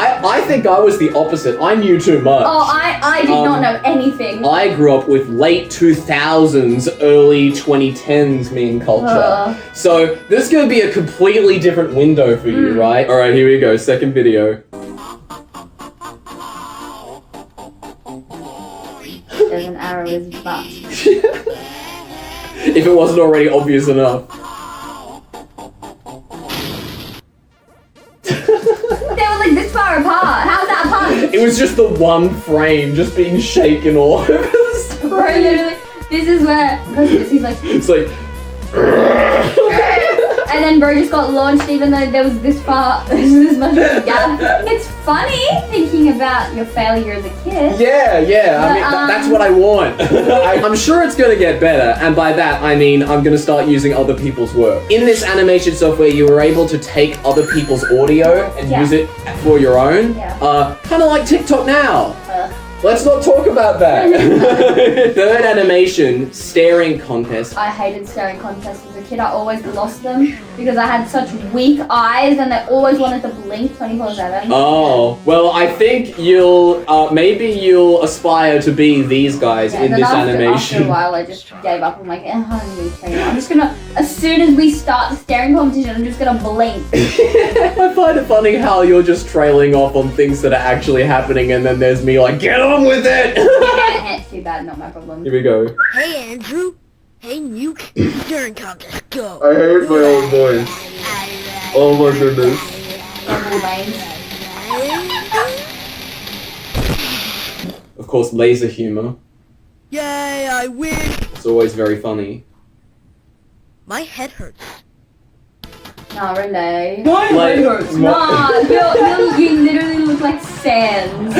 Speaker 1: I think I was the opposite. I knew too much.
Speaker 3: Oh, I did not know anything.
Speaker 1: I grew up with late 2000s, early 2010s meme culture. So this is going to be a completely different window for you, right? Alright, here we go. Second video.
Speaker 3: There's an arrow in his butt.
Speaker 1: If it wasn't already obvious enough.
Speaker 3: They were like this far apart. How's that apart?
Speaker 1: It was just the one frame just being shaken all over the screen.
Speaker 3: Bro, literally, this is where he's like,
Speaker 1: It's like...
Speaker 3: and then bro just got launched even though there was this far, this much of a gap. It's funny thinking about your failure as a kid.
Speaker 1: Yeah. I mean,
Speaker 3: But,
Speaker 1: that's what I want. I'm sure it's going to get better, and by that I mean I'm going to start using other people's work. In this animation software, you were able to take other people's audio and
Speaker 3: Yeah.
Speaker 1: use it for your own.
Speaker 3: Yeah.
Speaker 1: Kind of like TikTok now. Let's not talk about that. Third animation, staring contest.
Speaker 3: I hated staring contests as a kid. I always lost them because I had such weak eyes and they always wanted to blink 24/7.
Speaker 1: Oh, well, I think maybe you'll aspire to be these guys in
Speaker 3: And then
Speaker 1: this
Speaker 3: after
Speaker 1: animation.
Speaker 3: a while, I just gave up. I'm like, I need to train. I'm just gonna, as soon as we start the staring competition, I'm just gonna blink.
Speaker 1: I find it funny how you're just trailing off on things that are actually happening and then there's me like, get on with it!
Speaker 3: Too bad, not my problem.
Speaker 1: Here we go.
Speaker 5: Hey Andrew. Hey Nuke. During contest, go.
Speaker 1: I hate my own voice. Oh my goodness.
Speaker 3: Double veins.
Speaker 1: Of course, laser humor.
Speaker 5: Yay, I win.
Speaker 1: It's always very funny.
Speaker 5: My head hurts.
Speaker 6: Not really.
Speaker 1: Why Legos?
Speaker 6: Nah, you literally look like Sans.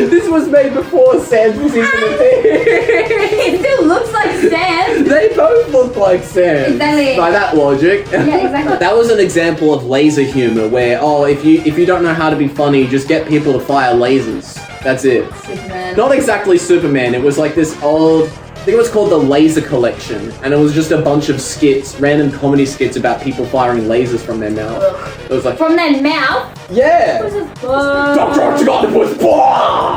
Speaker 1: This was made before Sans was even a thing.
Speaker 6: It still looks like Sans.
Speaker 1: They both look like Sans.
Speaker 6: Exactly.
Speaker 1: By that logic.
Speaker 6: Yeah, exactly.
Speaker 1: That was an example of laser humor where, oh, if you don't know how to be funny, just get people to fire lasers. That's it.
Speaker 6: Superman.
Speaker 1: Not exactly Superman. It was like this old, I think it was called the Laser Collection, and it was just a bunch of skits, random comedy skits about people firing lasers from their mouth. It was like,
Speaker 6: From their mouth?
Speaker 1: yeah.
Speaker 6: What was this?
Speaker 1: Dr. Octagon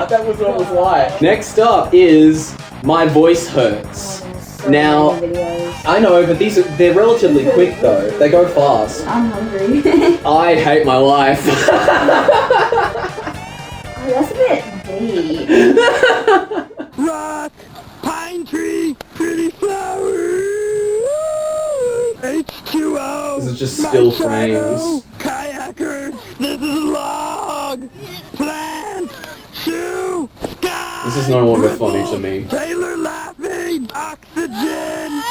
Speaker 1: that was what it was like. Next up is My Voice Hurts.
Speaker 6: So
Speaker 1: Now,
Speaker 6: many videos.
Speaker 1: I know, but they're relatively quick though. They go fast.
Speaker 6: I'm hungry.
Speaker 1: I hate my life.
Speaker 6: Oh, that's a bit deep.
Speaker 7: Rock, pine tree, pretty flower, H2O.
Speaker 1: This is just still frames.
Speaker 7: Kayaker, this is log, plant, shoe, sky.
Speaker 1: This is no longer funny to me.
Speaker 7: Taylor laughing, oxygen,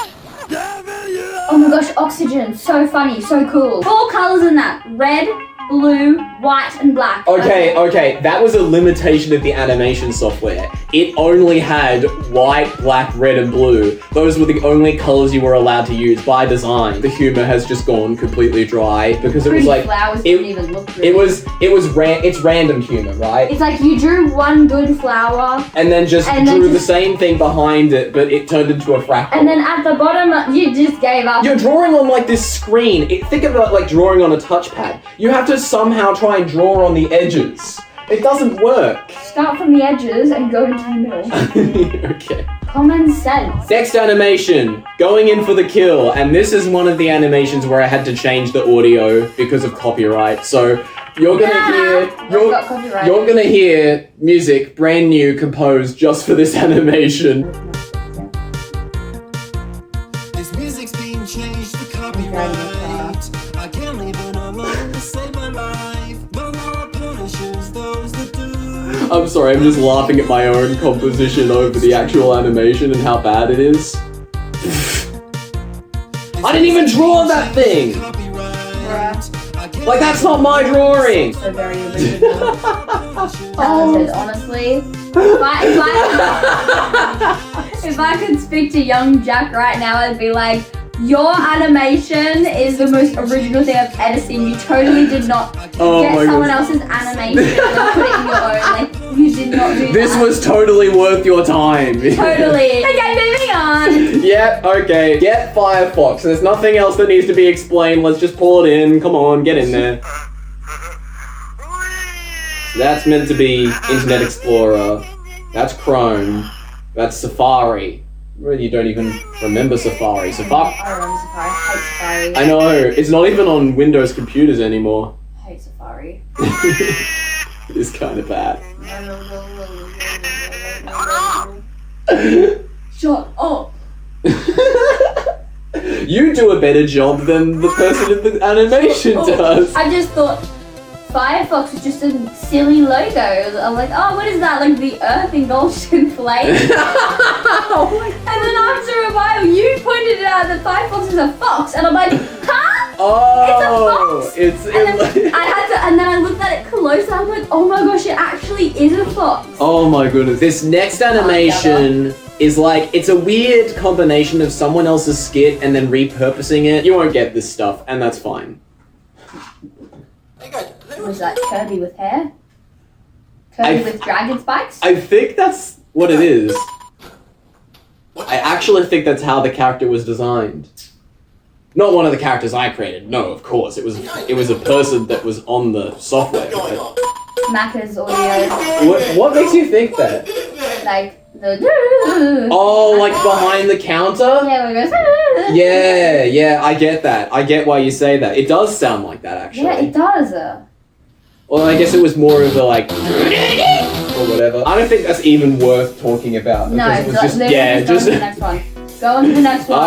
Speaker 7: W.
Speaker 6: Oh my gosh, Oxygen. So funny, so cool. 4 colors in that. Red, blue, white, and black.
Speaker 1: Okay, that was a limitation of the animation software. It only had white, black, red, and blue. Those were the only colors you were allowed to use by design. The humor has just gone completely dry because it was
Speaker 6: Pretty
Speaker 1: like
Speaker 6: flowers didn't even look good.
Speaker 1: it's random humor, right?
Speaker 6: It's like you drew one good flower,
Speaker 1: And then just
Speaker 6: And then
Speaker 1: drew the
Speaker 6: just-
Speaker 1: same thing behind it, but it turned into a fractal.
Speaker 6: and then at the bottom, you just gave up.
Speaker 1: You're drawing on like this screen. Think of it like drawing on a touchpad. You have to somehow try and draw on the edges. It doesn't work.
Speaker 6: Start from the edges and go into the middle.
Speaker 1: Okay.
Speaker 6: Common sense.
Speaker 1: Next animation, going in for the kill. And this is one of the animations where I had to change the audio because of copyright. So you're gonna hear
Speaker 6: We've got copyright.
Speaker 1: you're gonna hear music brand new composed just for this animation.
Speaker 7: This music's being changed to copyright. I can't leave it alone to save my life. The law punishes those that do.
Speaker 1: I'm sorry, I'm just laughing at my own composition over the actual animation and how bad it is. I didn't even draw that thing! Like, that's not my drawing!
Speaker 6: So very original. Talented, honestly. If I could speak to young Jack right now, I'd be like, your animation is the most original thing I've ever seen. You totally did not
Speaker 1: Oh
Speaker 6: get
Speaker 1: my
Speaker 6: someone
Speaker 1: God.
Speaker 6: else's animation and put it in your own. Like, you did not do
Speaker 1: This
Speaker 6: that.
Speaker 1: was totally worth your time.
Speaker 6: Totally. Okay, moving on.
Speaker 1: Yeah, okay. Get Firefox. There's nothing else that needs to be explained. Let's just pull it in. Come on, get in there. That's meant to be Internet Explorer. That's Chrome. That's Safari. Well, you don't even remember Safari.
Speaker 6: I remember Safari. I hate Safari.
Speaker 1: I know. It's not even on Windows computers anymore.
Speaker 6: I hate Safari.
Speaker 1: It's kind of bad.
Speaker 6: Shut up.
Speaker 1: You do a better job than the person in the animation does.
Speaker 6: I just thought Firefox was just a silly logo. I'm like, oh, what is that? Like the Earth engulfed in flames? And then after a while, you pointed it out that Firefox is a fox, and I'm like, huh?
Speaker 1: Oh,
Speaker 6: It's a fox. And then I looked at it closer. I'm like, oh my gosh, it actually is a fox.
Speaker 1: Oh my goodness. This next animation is like, it's a weird combination of someone else's skit and then repurposing it. You won't get this stuff, and that's fine.
Speaker 6: Was that Kirby with hair? Kirby with dragon spikes?
Speaker 1: I think that's what it is. I actually think that's how the character was designed. Not one of the characters I created. No, of course. It was a person that was on the software. But
Speaker 6: Macca's audio.
Speaker 1: what makes you think that?
Speaker 6: Like the.
Speaker 1: Oh, like behind the counter?
Speaker 6: Yeah, where it goes.
Speaker 1: Yeah, I get that. I get why you say that. It does sound like that, actually.
Speaker 6: Yeah, it does.
Speaker 1: Well, I guess it was more of a like, or whatever. I don't think that's even worth talking about.
Speaker 6: No,
Speaker 1: because it was just,
Speaker 6: let's
Speaker 1: yeah,
Speaker 6: go on to the next one. Go on to the next one.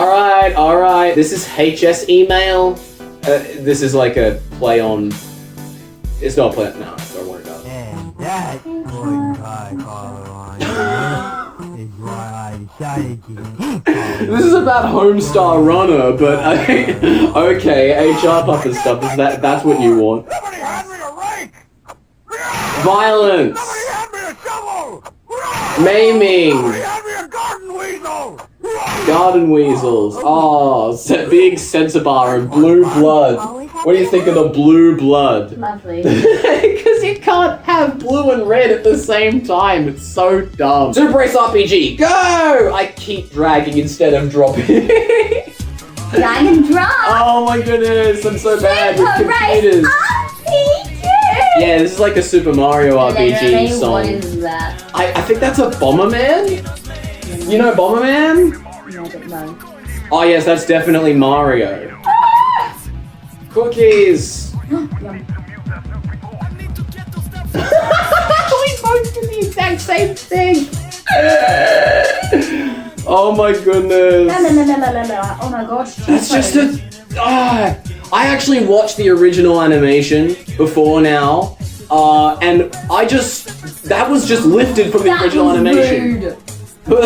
Speaker 1: All right. This is HS email. This is like a play on. It's not a play. No, don't worry about it.
Speaker 7: And that, boy, I call on you, is why I
Speaker 1: This is about Homestar Runner, but okay, HR Puffer stuff. That's what you want? Violence, maiming, garden weasels. Oh, big Sensibar and blue blood. What do you think of the blue blood?
Speaker 6: Lovely.
Speaker 1: Because you can't have blue and red at the same time. It's so dumb. Super Race RPG, go! I keep dragging instead of dropping.
Speaker 6: Drag and drop.
Speaker 1: Oh my goodness, I'm so bad with
Speaker 6: Super Race
Speaker 1: computers.
Speaker 6: RPG.
Speaker 1: Yeah, this is like a Super Mario RPG song.
Speaker 6: What is that?
Speaker 1: I think that's a Bomberman? You know Bomberman?
Speaker 6: No, I don't know.
Speaker 1: Oh yes, that's definitely Mario. Cookies!
Speaker 6: Yum.
Speaker 1: We both did the exact same thing! Oh my goodness.
Speaker 6: La, la, la, la, la, la. Oh my gosh.
Speaker 1: That's just a... I actually watched the original animation before now, and that was just lifted from the original animation.
Speaker 6: Rude.
Speaker 1: You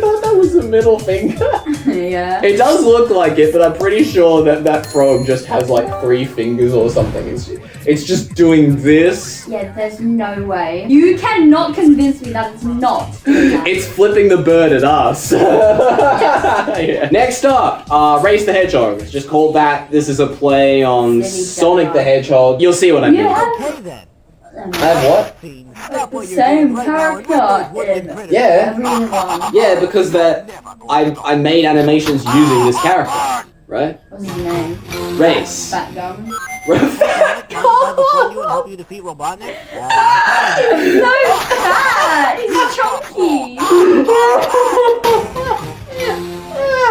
Speaker 1: thought that was a middle finger?
Speaker 6: Yeah.
Speaker 1: It does look like it, but I'm pretty sure that frog just has like 3 fingers or something. It's just doing this.
Speaker 6: Yeah, there's no way. You cannot convince me that it's not.
Speaker 1: It's flipping the bird at us. Yeah. Next up, Race the Hedgehog. It's just called that. This is a play on Sonic the Hedgehog. You'll see what I mean.
Speaker 6: You have
Speaker 1: I have what?
Speaker 6: the same character in
Speaker 1: Yeah.
Speaker 6: everyone.
Speaker 1: Yeah, because I made animations using this character, right?
Speaker 6: What's his name?
Speaker 1: Race.
Speaker 6: Fat Gum.
Speaker 7: help you defeat Robotnik?
Speaker 6: He's so fat! He's chunky!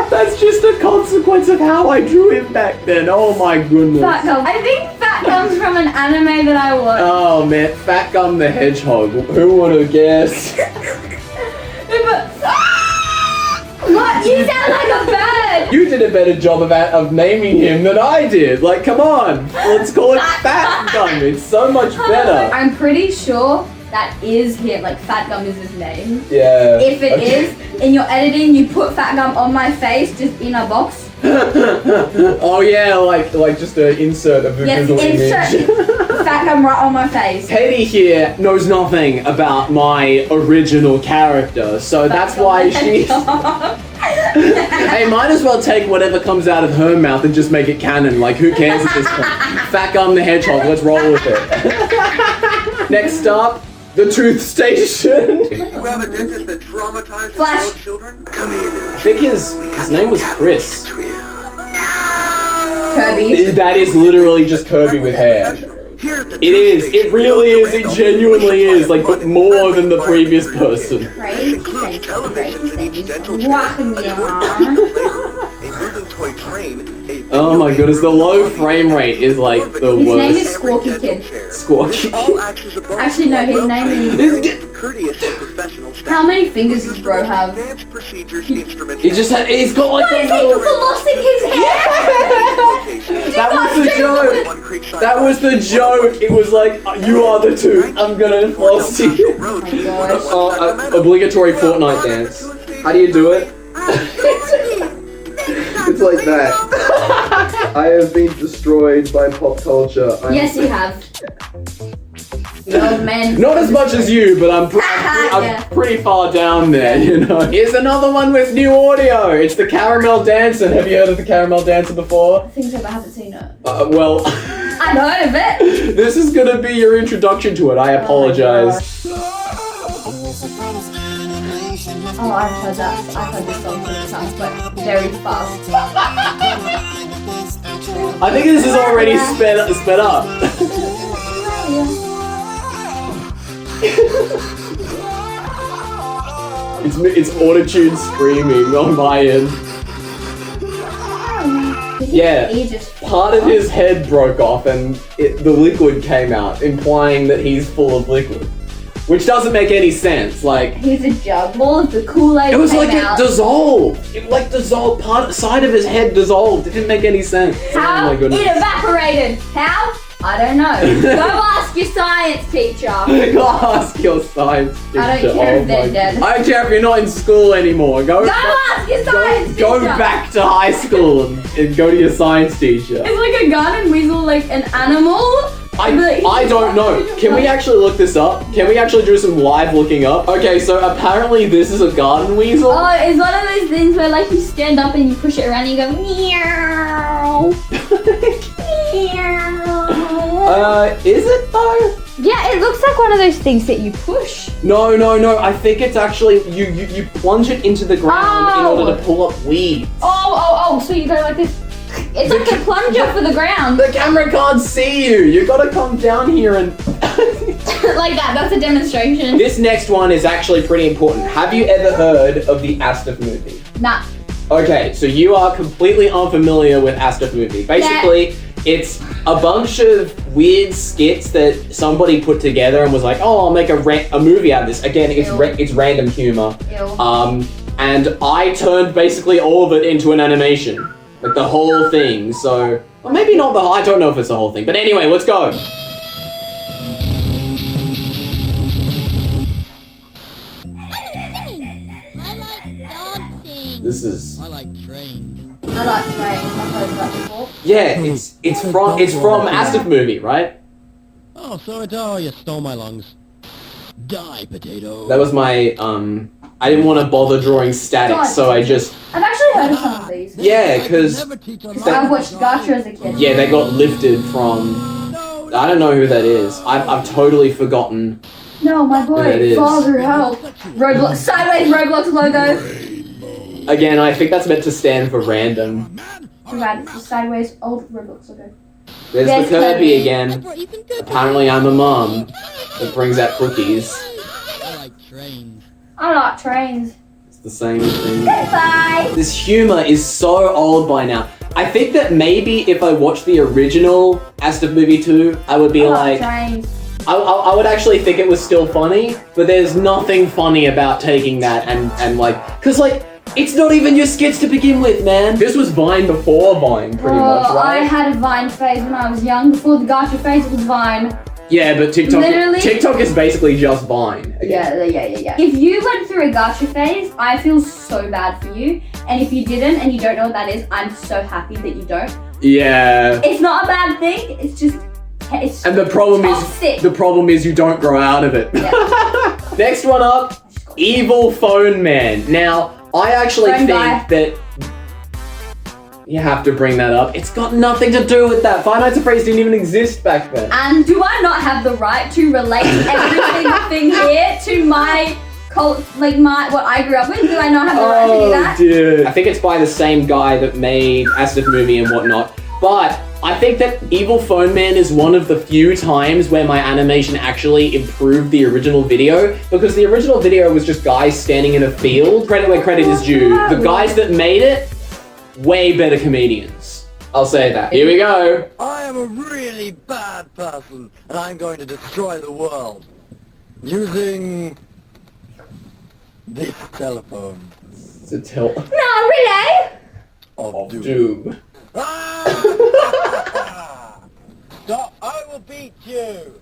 Speaker 1: That's just a consequence of how I drew him back then. Oh my goodness.
Speaker 6: Fat Gum. I think Fat Gum's from an anime that I watched.
Speaker 1: Oh man, Fat Gum the Hedgehog. Who would have guessed?
Speaker 6: What? You sound like a bird!
Speaker 1: You did a better job of naming him than I did. Like, come on. Let's call it Fat Gum. It's so much better.
Speaker 6: I'm pretty sure that is him. Like, Fat Gum is his name.
Speaker 1: Yeah.
Speaker 6: If it is, in your editing, you put Fat Gum on my face, just in a box.
Speaker 1: Oh yeah, like just an insert of a
Speaker 6: Yes,
Speaker 1: Google
Speaker 6: insert
Speaker 1: image.
Speaker 6: Fat Gum right on my face.
Speaker 1: Katie here knows nothing about my original character, so that's why she's... Hey, might as well take whatever comes out of her mouth and just make it canon. Like, who cares at this point? Fat Gum the Hedgehog, let's roll with it. Next up, the Tooth Station.
Speaker 8: You have a dentist that traumatizes
Speaker 6: Flash.
Speaker 8: small children? Come here.
Speaker 1: I think his name was Chris.
Speaker 6: Kirby.
Speaker 1: That is literally just Kirby with hair.
Speaker 8: Here's the
Speaker 1: It is. It really is. It genuinely is. Like, but more than the previous person.
Speaker 6: Crazy.
Speaker 1: Oh my goodness, the low frame rate is like the
Speaker 6: His name is
Speaker 1: worst.
Speaker 6: Squawky Kid.
Speaker 1: Squawky.
Speaker 6: Actually, no, his name is... How many fingers does bro have?
Speaker 1: He's got like
Speaker 6: Why
Speaker 1: a
Speaker 6: is he
Speaker 1: little...
Speaker 6: flossing his hair?
Speaker 1: That was the joke. That was the joke. It was like, you are the tooth. I'm gonna floss you.
Speaker 6: Oh my gosh.
Speaker 1: Obligatory Fortnite dance. How do you do it? It's like that. I have been destroyed by pop culture.
Speaker 6: Yes, you have. The old man.
Speaker 1: Not as much as you, but I'm
Speaker 6: Yeah.
Speaker 1: pretty far down there, you know. Here's another one with new audio. It's the Caramel Dancer. Have you heard of the Caramel Dancer before?
Speaker 6: I think so, but I haven't seen it.
Speaker 1: Well,
Speaker 6: I've heard of it.
Speaker 1: this is gonna be your introduction to it. I apologize.
Speaker 6: Oh, I've heard that. I've heard this song many times, but very fast.
Speaker 1: I think this is already sped up. It's auto-tuned screaming on my end. Yeah, part of his head broke off and the liquid came out, implying that he's full of liquid. Which doesn't make any sense, like...
Speaker 6: Here's a jug. All of the Kool-Aid
Speaker 1: It was
Speaker 6: came
Speaker 1: like
Speaker 6: out.
Speaker 1: it dissolved. It like dissolved, side of his head dissolved. It didn't make any sense.
Speaker 6: How?
Speaker 1: Oh my goodness.
Speaker 6: It evaporated. How? I don't know. Go ask your science teacher.
Speaker 9: Go ask your science teacher.
Speaker 6: I don't care if they're
Speaker 9: my-
Speaker 6: dead.
Speaker 9: I don't care if you're not in school anymore. Go
Speaker 6: ask your science teacher.
Speaker 9: Go back to high school and go to your science teacher.
Speaker 6: Is like a garden weasel like an animal?
Speaker 9: I don't know. Can we actually look this up? Can we actually do some live looking up? Okay, so apparently this is a garden weasel.
Speaker 6: Oh, it's one of those things where like you stand up and you push it around and you go meow. Meow.
Speaker 9: Is it though?
Speaker 6: Yeah, it looks like one of those things that you push.
Speaker 9: No. I think it's actually you plunge it into the ground in order to pull up weeds.
Speaker 6: Oh, so you go like this. It's like a plunger for the ground.
Speaker 9: The camera can't see you. You gotta come down here and
Speaker 6: like that. That's a demonstration.
Speaker 9: This next one is actually pretty important. Have you ever heard of the Astaf movie?
Speaker 6: Nah.
Speaker 9: Okay, so you are completely unfamiliar with Astaf movie. Basically, it's a bunch of weird skits that somebody put together and was like, oh, I'll make a movie out of this. Again, it's random humor.
Speaker 6: Ew.
Speaker 9: And I turned basically all of it into an animation. Like the whole thing, so... Well, maybe not the whole... I don't know if it's the whole thing. But anyway, let's go. This is...
Speaker 5: I like trains.
Speaker 6: I like trains. I've heard of that before.
Speaker 9: Yeah, it's from Astaf movie, right?
Speaker 5: Oh, so it's you stole my lungs. Die, potato.
Speaker 9: That was my, I didn't want to bother drawing static, so I just...
Speaker 6: I've actually heard of some of these.
Speaker 9: Yeah, because...
Speaker 6: I watched Gotcha as a kid.
Speaker 9: Yeah, they got lifted from... I don't know who that is. I've totally forgotten.
Speaker 6: No, my
Speaker 9: Yeah, it
Speaker 6: boy.
Speaker 9: is.
Speaker 6: Father, help. Roblox. Sideways Roblox logo.
Speaker 9: Again, I think that's meant to stand for random.
Speaker 6: Too bad. It's the sideways old Roblox logo.
Speaker 9: There's
Speaker 6: There's
Speaker 9: the Kirby
Speaker 6: Kirby.
Speaker 9: again. Apparently I'm a mom that brings out cookies.
Speaker 5: I like trains.
Speaker 6: I like trains.
Speaker 9: It's the same thing.
Speaker 6: Bye.
Speaker 9: This humor is so old by now. I think that maybe if I watched the original Astaf movie 2, I would be
Speaker 6: I
Speaker 9: like...
Speaker 6: trains.
Speaker 9: I would actually think it was still funny, but there's nothing funny about taking that and like... Because like, it's not even your skits to begin with, man. This was Vine before Vine, pretty much, right?
Speaker 6: I had a Vine phase when I was young. Before the Gotcha phase, it was Vine.
Speaker 9: Yeah, but TikTok is basically just Vine.
Speaker 6: Yeah. If you went through a Gotcha phase, I feel so bad for you. And if you didn't and you don't know what that is, I'm so happy that you don't.
Speaker 9: Yeah.
Speaker 6: It's not a bad thing. It's just... It's
Speaker 9: And the problem is you don't grow out of it.
Speaker 6: Yeah.
Speaker 9: Next one up, Evil Phone Man. Now, I actually
Speaker 6: Phone
Speaker 9: think
Speaker 6: guy.
Speaker 9: that you have to bring that up. It's got nothing to do with that. Five Nights at Freddy's didn't even exist back then.
Speaker 6: And do I not have the right to relate every single thing here to my cult, like what I grew up with? Do I not have the right to do that?
Speaker 9: Dude. I think it's by the same guy that made Astaf movie and whatnot. But I think that Evil Phone Man is one of the few times where my animation actually improved the original video, because the original video was just guys standing in a field. Credit where credit is due. The guys that made it, way better comedians. I'll say that. Here we go.
Speaker 5: I am a really bad person, and I'm going to destroy the world. Using... this telephone.
Speaker 9: It's a tilt
Speaker 6: No, really?
Speaker 5: Of doom.
Speaker 9: doom.
Speaker 5: Stop, I will beat you!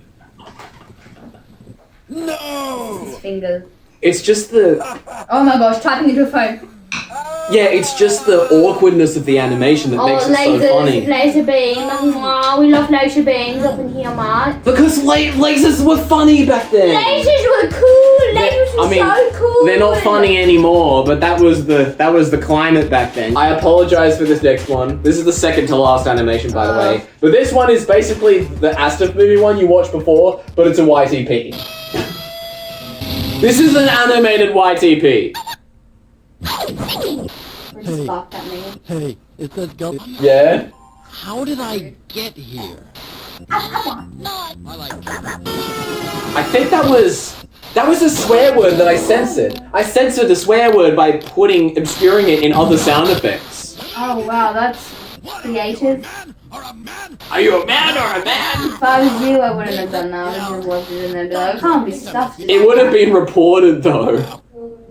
Speaker 5: No!
Speaker 6: Fingers.
Speaker 9: It's just the...
Speaker 6: Oh my gosh, typing into a phone.
Speaker 9: Yeah, it's just the awkwardness of the animation that makes it so funny.
Speaker 6: laser beams. Oh, we love laser beams up in here, Mark.
Speaker 9: Because lasers were funny back then.
Speaker 6: Lasers were cool. Lasers were so cool.
Speaker 9: They're not funny anymore, but that was the climate back then. I apologize for this next one. This is the second to last animation, by the way. But this one is basically the Astaf movie one you watched before, but it's a YTP. This is an animated YTP.
Speaker 6: Just laughed at me.
Speaker 5: Hey, it says go.
Speaker 9: Yeah?
Speaker 5: How did I get here? I like
Speaker 9: I think that was a swear word that I censored. I censored the swear word by obscuring it in other sound effects.
Speaker 6: Oh wow, that's creative.
Speaker 9: Are you a man or a man?
Speaker 6: If I was you, I wouldn't have done that. I would have left it in there and be like, I can't be stuffed.
Speaker 9: It would have been reported though.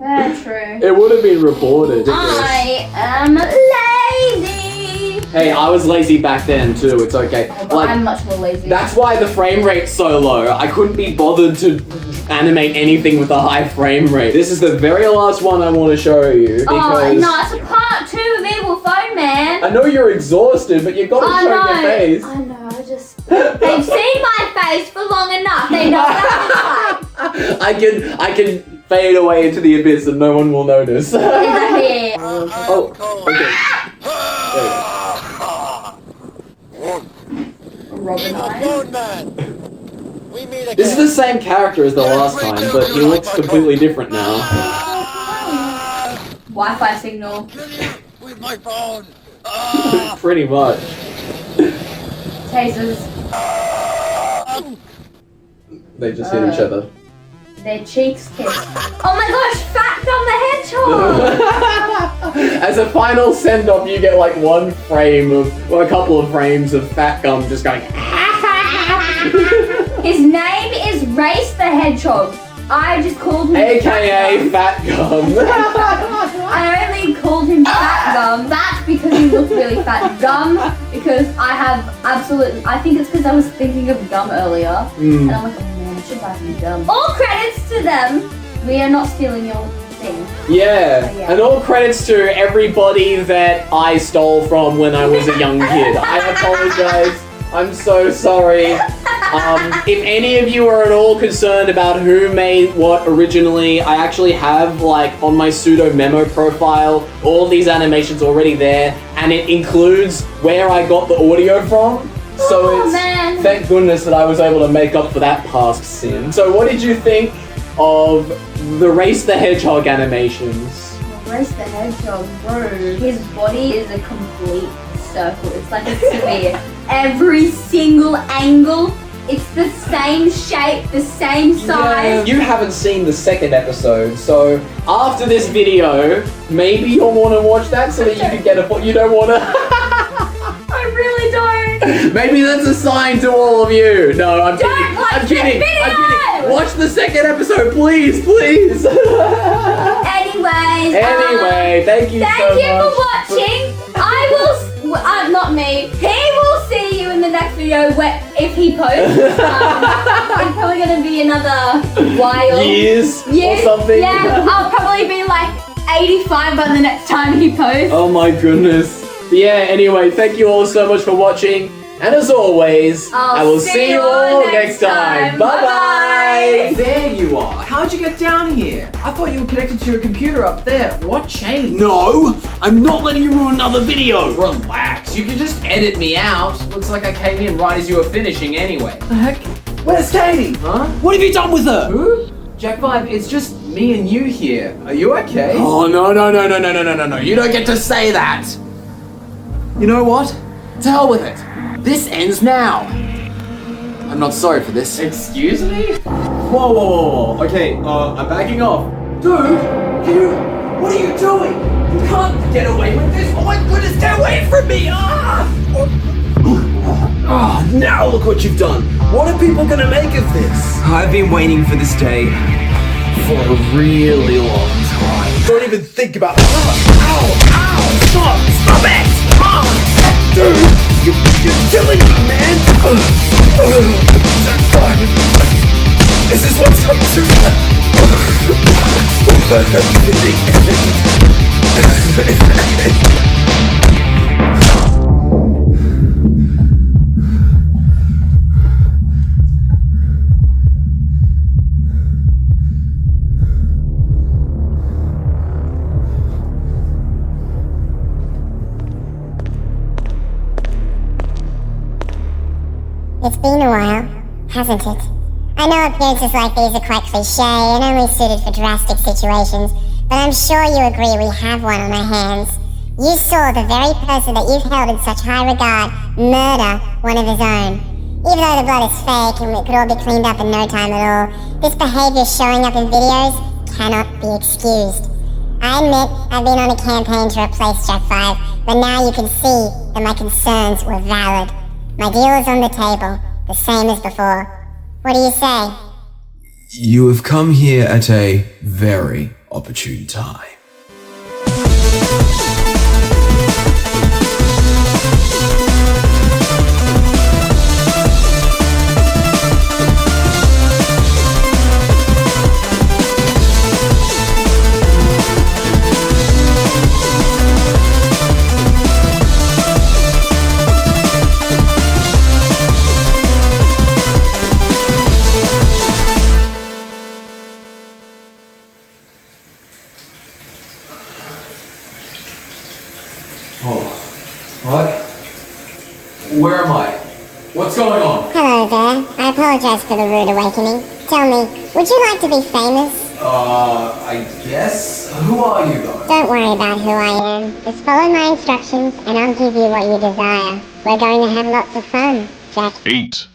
Speaker 6: Yeah, true.
Speaker 9: It would have been reported.
Speaker 6: I am lazy.
Speaker 9: Hey, I was lazy back then too, it's okay.
Speaker 6: But I'm much more lazy.
Speaker 9: That's why the frame rate's so low. I couldn't be bothered to animate anything with a high frame rate. This is the very last one I want to show you because...
Speaker 6: Oh, no, it's a part 2 of Evil Phone Man.
Speaker 9: I know you're exhausted, but you've got to show your face.
Speaker 6: I know, I just... They've seen my face for long enough. They know that
Speaker 9: I can fade away into the abyss and no one will notice.
Speaker 6: here.
Speaker 9: Oh, okay.
Speaker 6: Robin Eyes.
Speaker 5: Phone Man! We meet again.
Speaker 9: This is the same character as the last time, but he looks completely different now.
Speaker 6: Wi-Fi signal.
Speaker 5: With my phone!
Speaker 9: Pretty much.
Speaker 6: Tasers.
Speaker 9: They just hit each other.
Speaker 6: Their cheeks kiss. Oh my gosh, Fat Gum the Hedgehog!
Speaker 9: As a final send-off, you get like one frame of, well, a couple of frames of Fat Gum just going.
Speaker 6: His name is Race the Hedgehog. I just called him
Speaker 9: AKA Fat Gum.
Speaker 6: I only called him Fat Gum. Fat because he looked really fat. Gum because I have I think it's because I was thinking of gum earlier. And I'm like, oh man, I should buy some gum. All credits to them. We are not stealing your thing.
Speaker 9: Yeah, and all credits to everybody that I stole from when I was a young kid. I apologize. I'm so sorry. If any of you are at all concerned about who made what originally, I actually have, like, on my SUDOMEMO profile, all these animations already there, and it includes where I got the audio from. So
Speaker 6: man.
Speaker 9: Thank goodness that I was able to make up for that past sin. So what did you think of the Race the Hedgehog animations?
Speaker 6: Race the Hedgehog, bro. His body is a complete circle. It's like a sphere. Every single angle, it's the same shape, the same size.
Speaker 9: You haven't seen the second episode, so after this video, maybe you'll want to watch that so that you can get a... You don't want to...
Speaker 6: I really don't.
Speaker 9: Maybe that's a sign to all of you. No, I'm kidding.
Speaker 6: Don't watch
Speaker 9: I'm kidding.
Speaker 6: this video!
Speaker 9: I'm kidding. Watch the second episode, please, please.
Speaker 6: Anyways,
Speaker 9: thank you so
Speaker 6: thank you
Speaker 9: much.
Speaker 6: for watching. I will, not me. He will see you in the next video if he posts. It's probably gonna be another while.
Speaker 9: Years or something.
Speaker 6: Yeah, I'll probably be like 85 by the next time he posts.
Speaker 9: Oh my goodness. But yeah, anyway, thank you all so much for watching. And as always, I will see you all next time. Bye-bye.
Speaker 2: There you are. How'd you get down here? I thought you were connected to your computer up there. What changed?
Speaker 1: No, I'm not letting you ruin another video.
Speaker 2: Relax. You can just edit me out. Looks like I came in right as you were finishing anyway. The heck? Where's Katie? Huh?
Speaker 1: What have you done with her?
Speaker 2: Who? Jack 5, it's just me and you here. Are you okay?
Speaker 1: Oh, no. You don't get to say that. You know what? To hell with it. This ends now. I'm not sorry for this.
Speaker 2: Excuse me?
Speaker 1: Whoa. Okay, I'm backing off.
Speaker 2: Dude, what are you doing? You can't get away with this. Oh my goodness, get away from me!
Speaker 1: Oh, now look what you've done. What are people gonna make of this? I've been waiting for this day for a really long time. Don't even think about it. Ow! Stop it! Dude, you're killing me, man! Is this what's coming to
Speaker 3: It's been a while, hasn't it? I know appearances like these are quite cliché and only suited for drastic situations, but I'm sure you agree we have one on our hands. You saw the very person that you've held in such high regard murder one of his own. Even though the blood is fake and it could all be cleaned up in no time at all, this behavior showing up in videos cannot be excused. I admit I've been on a campaign to replace Jack 5, but now you can see that my concerns were valid. My deal is on the table, the same as before. What do you say?
Speaker 1: You have come here at a very opportune time.
Speaker 2: What? Where am I? What's going on?
Speaker 3: Hello there. I apologize for the rude awakening. Tell me, would you like to be famous?
Speaker 2: I guess? Who are you though?
Speaker 3: Don't worry about who I am. Just follow my instructions and I'll give you what you desire. We're going to have lots of fun, Jack.
Speaker 10: 8,